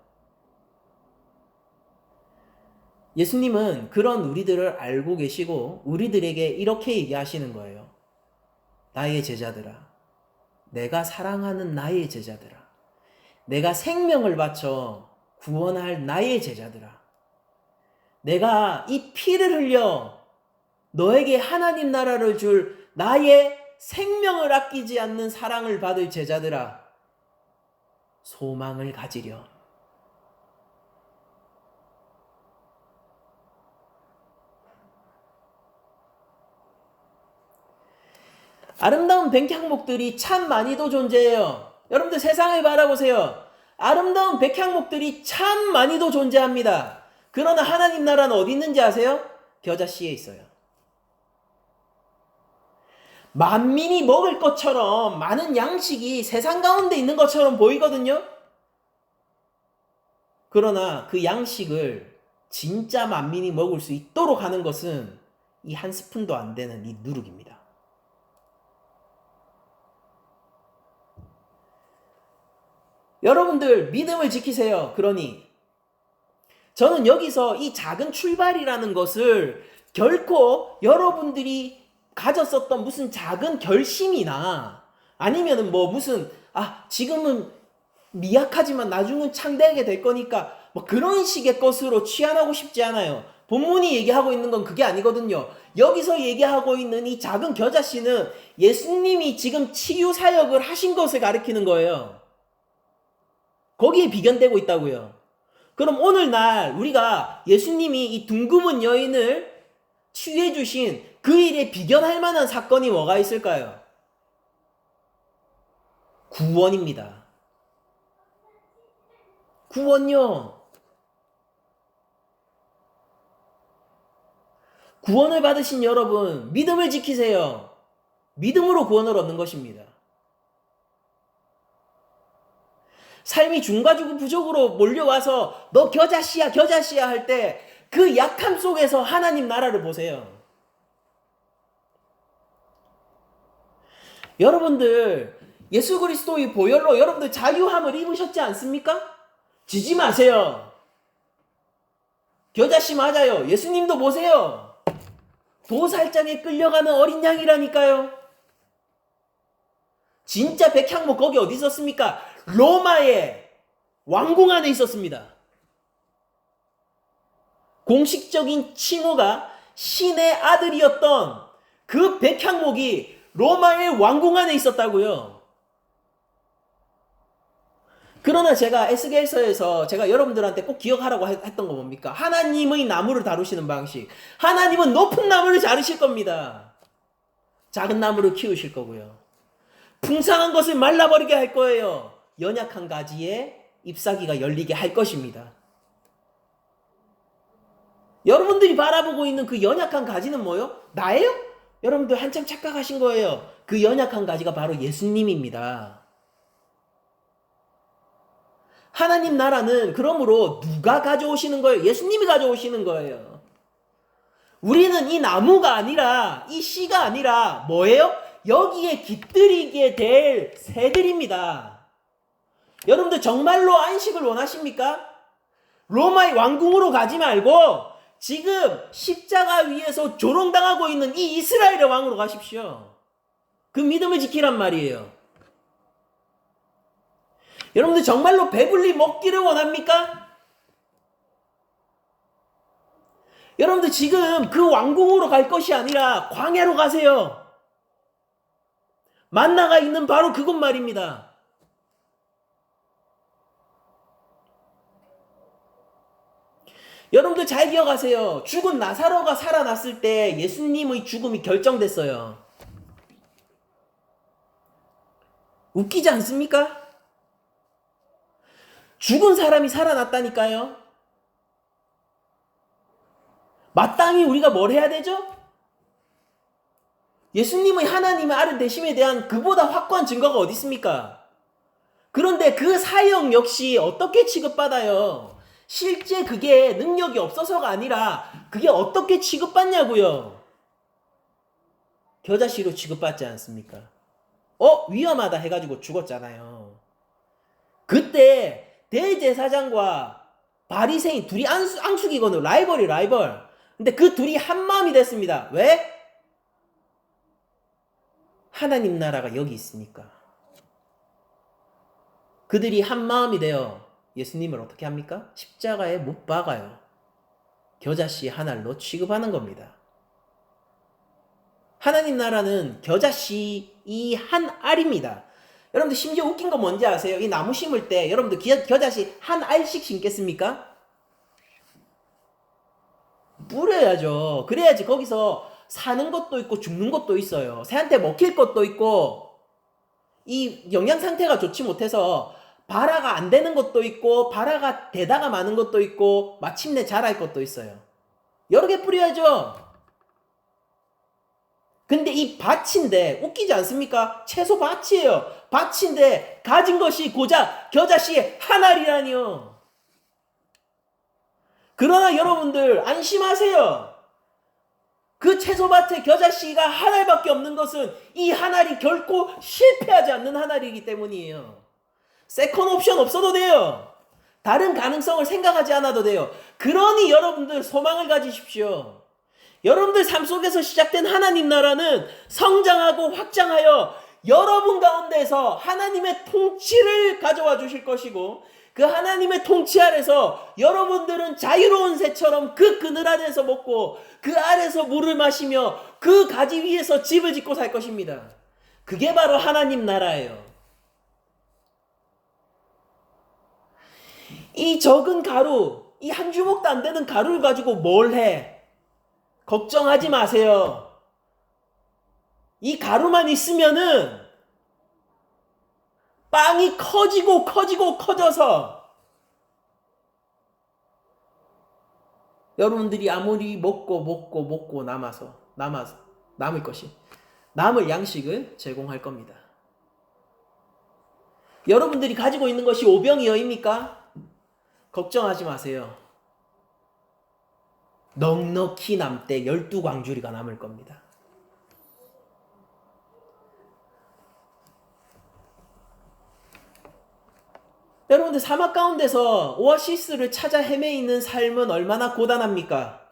예수님은 그런 우리들을 알고 계시고 우리들에게 이렇게 얘기하시는 거예요. 나의 제자들아, 내가 사랑하는 나의 제자들아, 내가 생명을 바쳐 구원할 나의 제자들아, 내가 이 피를 흘려 너에게 하나님 나라를 줄 나의 생명을 아끼지 않는 사랑을 받을 제자들아, 소망을 가지려. 아름다운 백향목들이 참 많이도 존재해요. 여러분들 세상을 바라보세요. 아름다운 백향목들이 참 많이도 존재합니다. 그러나 하나님 나라는 어디 있는지 아세요? 겨자씨에 있어요. 만민이 먹을 것처럼 많은 양식이 세상 가운데 있는 것처럼 보이거든요. 그러나 그 양식을 진짜 만민이 먹을 수 있도록 하는 것은 이 한 스푼도 안 되는 이 누룩입니다. 여러분들 믿음을 지키세요. 그러니 저는 여기서 이 작은 출발이라는 것을 결코 여러분들이 가졌었던 무슨 작은 결심이나 아니면은 뭐 무슨 지금은 미약하지만 나중은 창대하게 될 거니까 뭐 그런 식의 것으로 취한하고 싶지 않아요. 본문이 얘기하고 있는 건 그게 아니거든요. 여기서 얘기하고 있는 이 작은 겨자씨는 예수님이 지금 치유 사역을 하신 것을 가리키는 거예요. 거기에 비견되고 있다고요. 그럼 오늘날 우리가 예수님이 이 둥그은 여인을 치유해 주신 그 일에 비견할 만한 사건이 뭐가 있을까요? 구원입니다. 구원요. 구원을 받으신 여러분, 믿음을 지키세요. 믿음으로 구원을 얻는 것입니다. 삶이 중과주고 부족으로 몰려와서 너 겨자씨야 겨자씨야 할 때 그 약함 속에서 하나님 나라를 보세요. 여러분들 예수 그리스도의 보혈로 여러분들 자유함을 입으셨지 않습니까? 지지 마세요. 겨자씨 맞아요. 예수님도 보세요. 도살장에 끌려가는 어린 양이라니까요. 진짜 백향목 거기 어디 있었습니까? 로마의 왕궁 안에 있었습니다. 공식적인 칭호가 신의 아들이었던 그 백향목이 로마의 왕궁 안에 있었다고요. 그러나 제가 에스겔서에서 제가 여러분들한테 꼭 기억하라고 했던 거 뭡니까? 하나님의 나무를 다루시는 방식. 하나님은 높은 나무를 자르실 겁니다. 작은 나무를 키우실 거고요. 풍성한 것을 말라버리게 할 거예요. 연약한 가지에 잎사귀가 열리게 할 것입니다. 여러분들이 바라보고 있는 그 연약한 가지는 뭐요? 나예요? 여러분들 한참 착각하신 거예요. 그 연약한 가지가 바로 예수님입니다. 하나님 나라는 그러므로 누가 가져오시는 거예요? 예수님이 가져오시는 거예요. 우리는 이 나무가 아니라 이 씨가 아니라 뭐예요? 여기에 깃들이게 될 새들입니다. 여러분들 정말로 안식을 원하십니까? 로마의 왕궁으로 가지 말고 지금 십자가 위에서 조롱당하고 있는 이 이스라엘의 왕으로 가십시오. 그 믿음을 지키란 말이에요. 여러분들 정말로 배불리 먹기를 원합니까? 여러분들 지금 그 왕궁으로 갈 것이 아니라 광야로 가세요. 만나가 있는 바로 그것 말입니다. 여러분들 잘 기억하세요. 죽은 나사로가 살아났을 때 예수님의 죽음이 결정됐어요. 웃기지 않습니까? 죽은 사람이 살아났다니까요. 마땅히 우리가 뭘 해야 되죠? 예수님의 하나님의 아들 되심에 대한 그보다 확고한 증거가 어디 있습니까? 그런데 그 사역 역시 어떻게 취급받아요? 실제 그게 능력이 없어서가 아니라 그게 어떻게 취급받냐고요? 겨자씨로 취급받지 않습니까? 위험하다 해가지고 죽었잖아요. 그때 대제사장과 바리새인 둘이 앙숙이거든요. 라이벌. 근데 그 둘이 한 마음이 됐습니다. 왜? 하나님 나라가 여기 있으니까. 그들이 한 마음이 되어 예수님을 어떻게 합니까? 십자가에 못 박아요. 겨자씨 한 알로 취급하는 겁니다. 하나님 나라는 겨자씨 이 한 알입니다. 여러분들 심지어 웃긴 거 뭔지 아세요? 이 나무 심을 때 여러분들 겨자씨 한 알씩 심겠습니까? 뿌려야죠. 그래야지 거기서 사는 것도 있고 죽는 것도 있어요. 새한테 먹힐 것도 있고 이 영양 상태가 좋지 못해서 발화가 안 되는 것도 있고 발화가 되다가 마는 것도 있고 마침내 자랄 것도 있어요. 여러 개 뿌려야죠. 근데 이 밭인데 웃기지 않습니까? 채소 밭이에요. 밭인데 가진 것이 고작 겨자씨 한 알이라니요. 그러나 여러분들 안심하세요. 그 채소밭에 겨자씨가 한 알밖에 없는 것은 이 한 알이 결코 실패하지 않는 한 알이기 때문이에요. 세컨 옵션 없어도 돼요. 다른 가능성을 생각하지 않아도 돼요. 그러니 여러분들 소망을 가지십시오. 여러분들 삶 속에서 시작된 하나님 나라는 성장하고 확장하여 여러분 가운데서 하나님의 통치를 가져와 주실 것이고 그 하나님의 통치 아래서 여러분들은 자유로운 새처럼 그 그늘 아래서 먹고 그 아래서 물을 마시며 그 가지 위에서 집을 짓고 살 것입니다. 그게 바로 하나님 나라예요. 이 적은 가루, 이 한 주먹도 안 되는 가루를 가지고 뭘 해? 걱정하지 마세요. 이 가루만 있으면은 빵이 커지고 커지고 커져서 여러분들이 아무리 먹고 남을 것이 남을 양식을 제공할 겁니다. 여러분들이 가지고 있는 것이 오병이어입니까? 걱정하지 마세요. 넉넉히 남때 12광주리가 남을 겁니다. 여러분들 사막 가운데서 오아시스를 찾아 헤매있는 삶은 얼마나 고단합니까?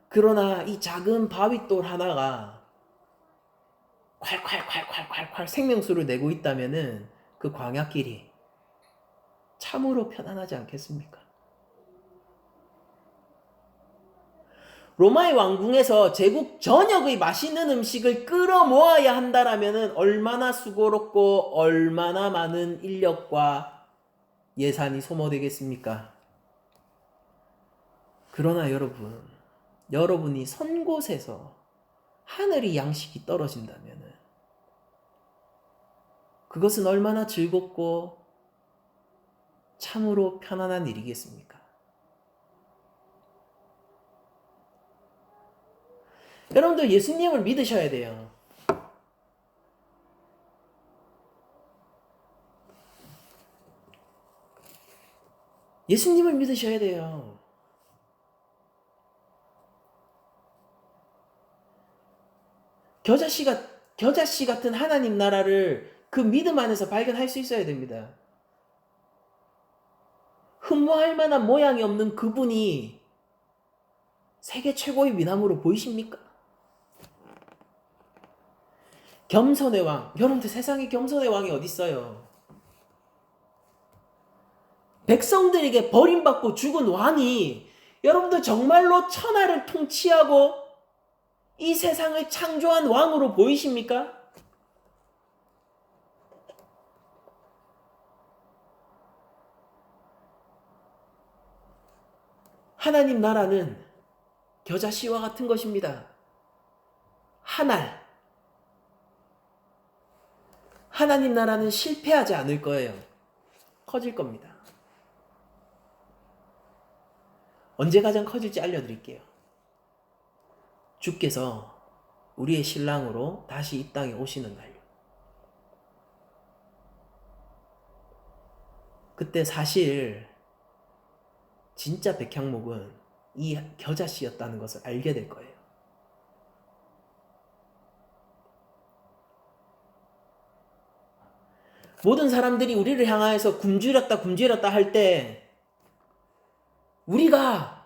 그러나 이 작은 바윗돌 하나가 콸콸콸콸콸콸 생명수를 내고 있다면은 그 광야길이 참으로 편안하지 않겠습니까? 로마의 왕궁에서 제국 전역의 맛있는 음식을 끌어모아야 한다라면은 얼마나 수고롭고 얼마나 많은 인력과 예산이 소모되겠습니까? 그러나 여러분이 선 곳에서 하늘이 양식이 떨어진다면은 그것은 얼마나 즐겁고 참으로 편안한 일이겠습니까? 여러분들 예수님을 믿으셔야 돼요. 예수님을 믿으셔야 돼요. 겨자씨 같은 하나님 나라를 그 믿음 안에서 발견할 수 있어야 됩니다. 흠모할 만한 모양이 없는 그분이 세계 최고의 미남으로 보이십니까? 겸손의 왕. 여러분들 세상에 겸손의 왕이 어디 있어요? 백성들에게 버림받고 죽은 왕이 여러분들 정말로 천하를 통치하고 이 세상을 창조한 왕으로 보이십니까? 하나님 나라는 겨자씨와 같은 것입니다. 하나님 나라는 실패하지 않을 거예요. 커질 겁니다. 언제 가장 커질지 알려드릴게요. 주께서 우리의 신랑으로 다시 이 땅에 오시는 날요. 그때 사실 진짜 백향목은 이 겨자씨였다는 것을 알게 될 거예요. 모든 사람들이 우리를 향하여서 굶주렸다 할 때 우리가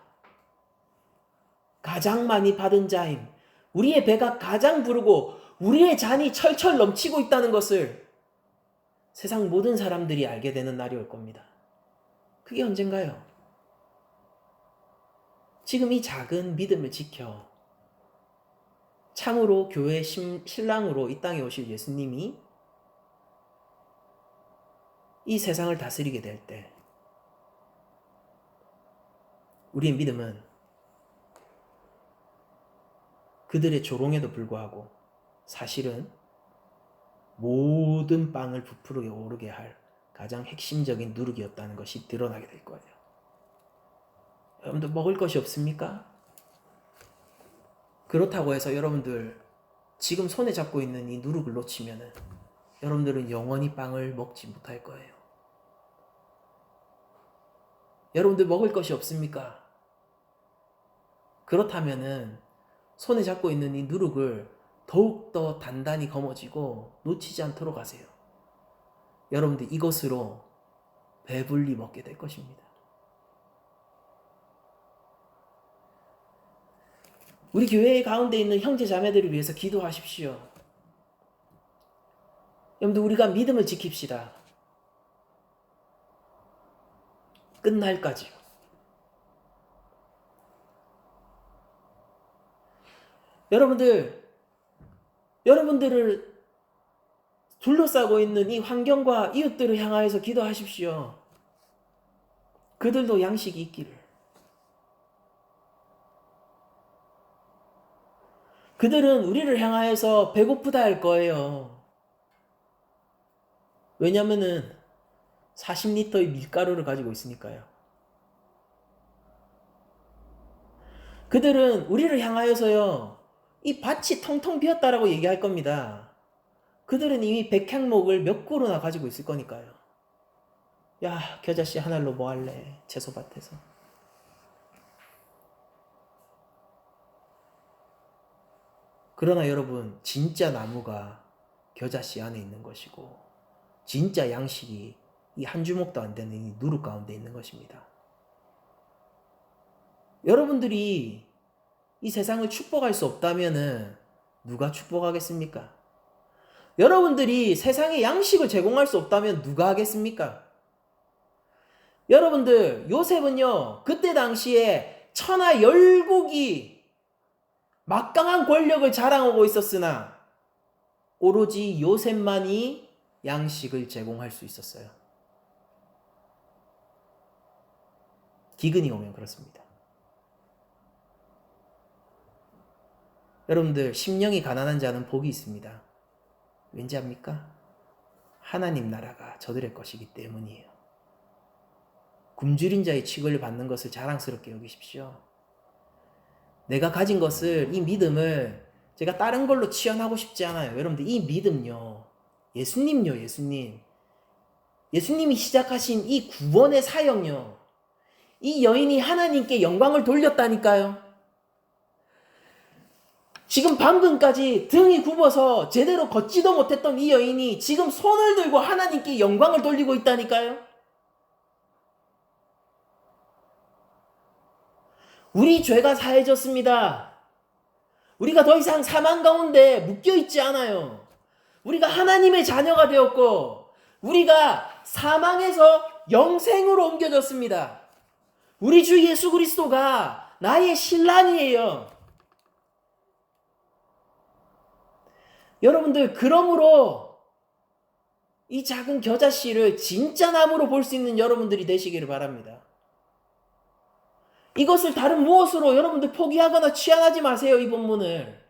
가장 많이 받은 자임, 우리의 배가 가장 부르고 우리의 잔이 철철 넘치고 있다는 것을 세상 모든 사람들이 알게 되는 날이 올 겁니다. 그게 언젠가요? 지금 이 작은 믿음을 지켜 참으로 교회의 신랑으로 이 땅에 오실 예수님이 이 세상을 다스리게 될 때 우리의 믿음은 그들의 조롱에도 불구하고 사실은 모든 빵을 부풀게 오르게 할 가장 핵심적인 누룩이었다는 것이 드러나게 될 거예요. 여러분들 먹을 것이 없습니까? 그렇다고 해서 여러분들 지금 손에 잡고 있는 이 누룩을 놓치면은 여러분들은 영원히 빵을 먹지 못할 거예요. 여러분들 먹을 것이 없습니까? 그렇다면은 손에 잡고 있는 이 누룩을 더욱더 단단히 거머쥐고 놓치지 않도록 하세요. 여러분들 이것으로 배불리 먹게 될 것입니다. 우리 교회 가운데 있는 형제 자매들을 위해서 기도하십시오. 여러분들 우리가 믿음을 지킵시다. 끝날까지요. 여러분들을 둘러싸고 있는 이 환경과 이웃들을 향하여서 기도하십시오. 그들도 양식이 있기를. 그들은 우리를 향하여서 배고프다 할 거예요. 왜냐면은 40리터의 밀가루를 가지고 있으니까요. 그들은 우리를 향하여서요, 이 밭이 텅텅 비었다라고 얘기할 겁니다. 그들은 이미 백향목을 몇 그루나 가지고 있을 거니까요. 야, 겨자씨 하나로 뭐 할래? 채소밭에서. 그러나 여러분, 진짜 나무가 겨자씨 안에 있는 것이고, 진짜 양식이 이 한 주먹도 안 되는 이 누룩 가운데 있는 것입니다. 여러분들이 이 세상을 축복할 수 없다면은 누가 축복하겠습니까? 여러분들이 세상에 양식을 제공할 수 없다면 누가 하겠습니까? 여러분들, 요셉은요, 그때 당시에 천하 열국이 막강한 권력을 자랑하고 있었으나 오로지 요셉만이 양식을 제공할 수 있었어요. 기근이 오면 그렇습니다. 여러분들, 심령이 가난한 자는 복이 있습니다. 왠지 압니까? 하나님 나라가 저들의 것이기 때문이에요. 굶주린 자의 취급을 받는 것을 자랑스럽게 여기십시오. 내가 가진 것을, 이 믿음을 제가 다른 걸로 치환하고 싶지 않아요. 여러분들, 이 믿음요, 예수님요, 예수님이 시작하신 이 구원의 사역요, 이 여인이 하나님께 영광을 돌렸다니까요. 지금 방금까지 등이 굽어서 제대로 걷지도 못했던 이 여인이 지금 손을 들고 하나님께 영광을 돌리고 있다니까요. 우리 죄가 사해졌습니다. 우리가 더 이상 사망 가운데 묶여있지 않아요. 우리가 하나님의 자녀가 되었고 우리가 사망에서 영생으로 옮겨졌습니다. 우리 주 예수 그리스도가 나의 신랑이에요. 여러분들, 그러므로 이 작은 겨자씨를 진짜 나무로 볼 수 있는 여러분들이 되시기를 바랍니다. 이것을 다른 무엇으로 여러분들 포기하거나 취향하지 마세요. 이 본문을.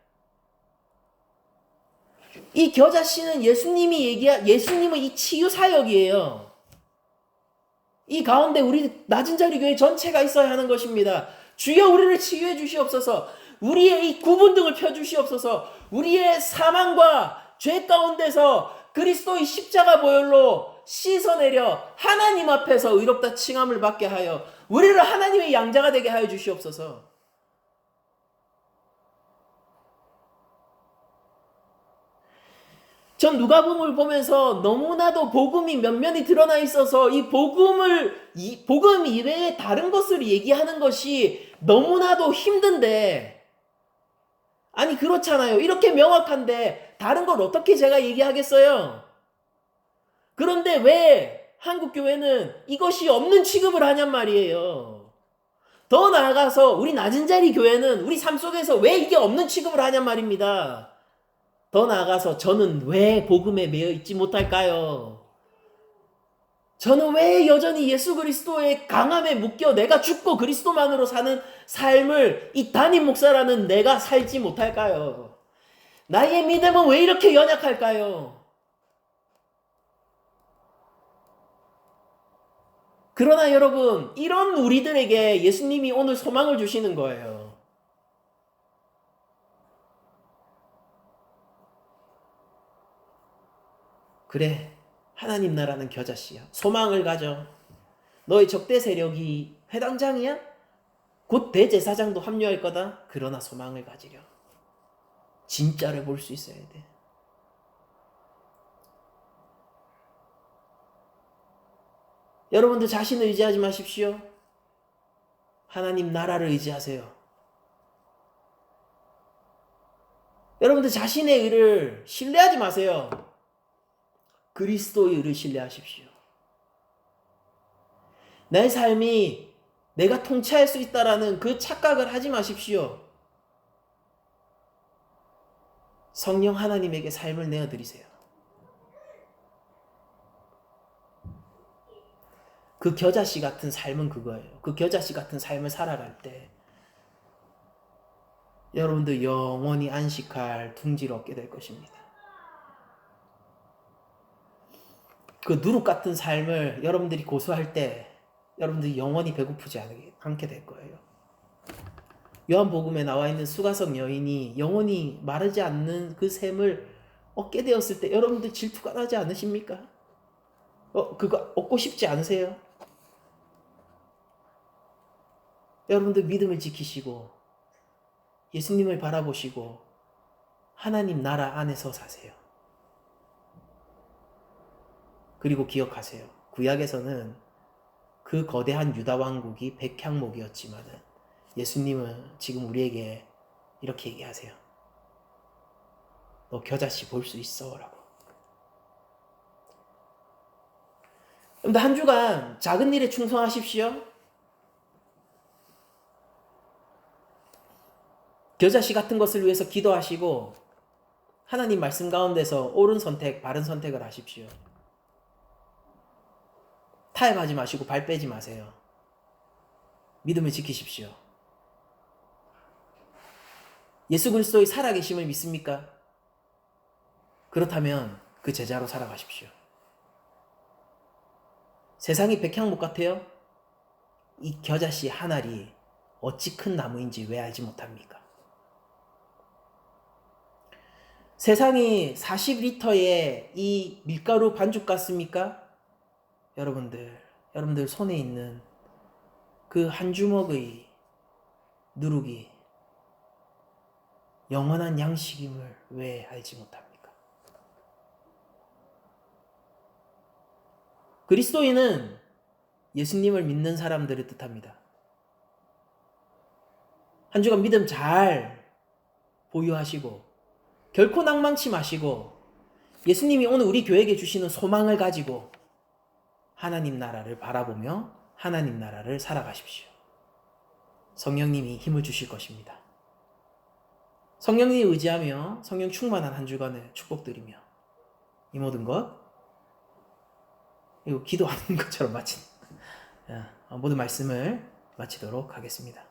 이 겨자씨는 예수님의 이 치유 사역이에요. 이 가운데 우리 낮은 자리 교회 전체가 있어야 하는 것입니다. 주여 우리를 치유해 주시옵소서. 우리의 이 구분등을 펴 주시옵소서. 우리의 사망과 죄 가운데서 그리스도의 십자가 보혈로 씻어내려 하나님 앞에서 의롭다 칭함을 받게 하여 우리를 하나님의 양자가 되게 하여 주시옵소서. 전 누가복음을 보면서 너무나도 복음이 면면이 드러나 있어서 이 복음 이외에 다른 것을 얘기하는 것이 너무나도 힘든데, 아니 그렇잖아요. 이렇게 명확한데 다른 걸 어떻게 제가 얘기하겠어요? 그런데 왜 한국교회는 이것이 없는 취급을 하냔 말이에요. 더 나아가서 우리 낮은 자리 교회는 우리 삶 속에서 왜 이게 없는 취급을 하냔 말입니다. 더 나아가서 저는 왜 복음에 매여 있지 못할까요? 저는 왜 여전히 예수 그리스도의 강함에 묶여 내가 죽고 그리스도만으로 사는 삶을 이 담임 목사라는 내가 살지 못할까요? 나의 믿음은 왜 이렇게 연약할까요? 그러나 여러분, 이런 우리들에게 예수님이 오늘 소망을 주시는 거예요. 그래, 하나님 나라는 겨자씨야. 소망을 가져. 너의 적대 세력이 회당장이야? 곧 대제사장도 합류할 거다. 그러나 소망을 가지려. 진짜를 볼 수 있어야 돼. 여러분들 자신을 의지하지 마십시오. 하나님 나라를 의지하세요. 여러분들 자신의 의를 신뢰하지 마세요. 그리스도의 의를 신뢰하십시오. 내 삶이 내가 통치할 수 있다라는 그 착각을 하지 마십시오. 성령 하나님에게 삶을 내어드리세요. 그 겨자씨 같은 삶은 그거예요. 그 겨자씨 같은 삶을 살아갈 때 여러분들 영원히 안식할 둥지를 얻게 될 것입니다. 그 누룩 같은 삶을 여러분들이 고수할 때 여러분들이 영원히 배고프지 않게 될 거예요. 요한복음에 나와 있는 수가성 여인이 영원히 마르지 않는 그 샘을 얻게 되었을 때 여러분들 질투가 나지 않으십니까? 그거 얻고 싶지 않으세요? 여러분들 믿음을 지키시고 예수님을 바라보시고 하나님 나라 안에서 사세요. 그리고 기억하세요. 구약에서는 그 거대한 유다 왕국이 백향목이었지만은 예수님은 지금 우리에게 이렇게 얘기하세요. 너 겨자씨 볼 수 있어 라고. 여러분들 한 주간 작은 일에 충성하십시오. 겨자씨 같은 것을 위해서 기도하시고 하나님 말씀 가운데서 옳은 선택, 바른 선택을 하십시오. 타협하지 마시고 발 빼지 마세요. 믿음을 지키십시오. 예수 그리스도의 살아계심을 믿습니까? 그렇다면 그 제자로 살아가십시오. 세상이 백향목 같아요? 이 겨자씨 한 알이 어찌 큰 나무인지 왜 알지 못합니까? 세상이 40리터의 이 밀가루 반죽 같습니까? 여러분들 손에 있는 그 한 주먹의 누룩이 영원한 양식임을 왜 알지 못합니까? 그리스도인은 예수님을 믿는 사람들을 뜻합니다. 한 주간 믿음 잘 보유하시고 결코 낭망치 마시고 예수님이 오늘 우리 교회에게 주시는 소망을 가지고 하나님 나라를 바라보며 하나님 나라를 살아가십시오. 성령님이 힘을 주실 것입니다. 성령님을 의지하며 성령 충만한 한 주간을 축복드리며 이 모든 것 이거 기도하는 것처럼 모든 말씀을 마치도록 하겠습니다.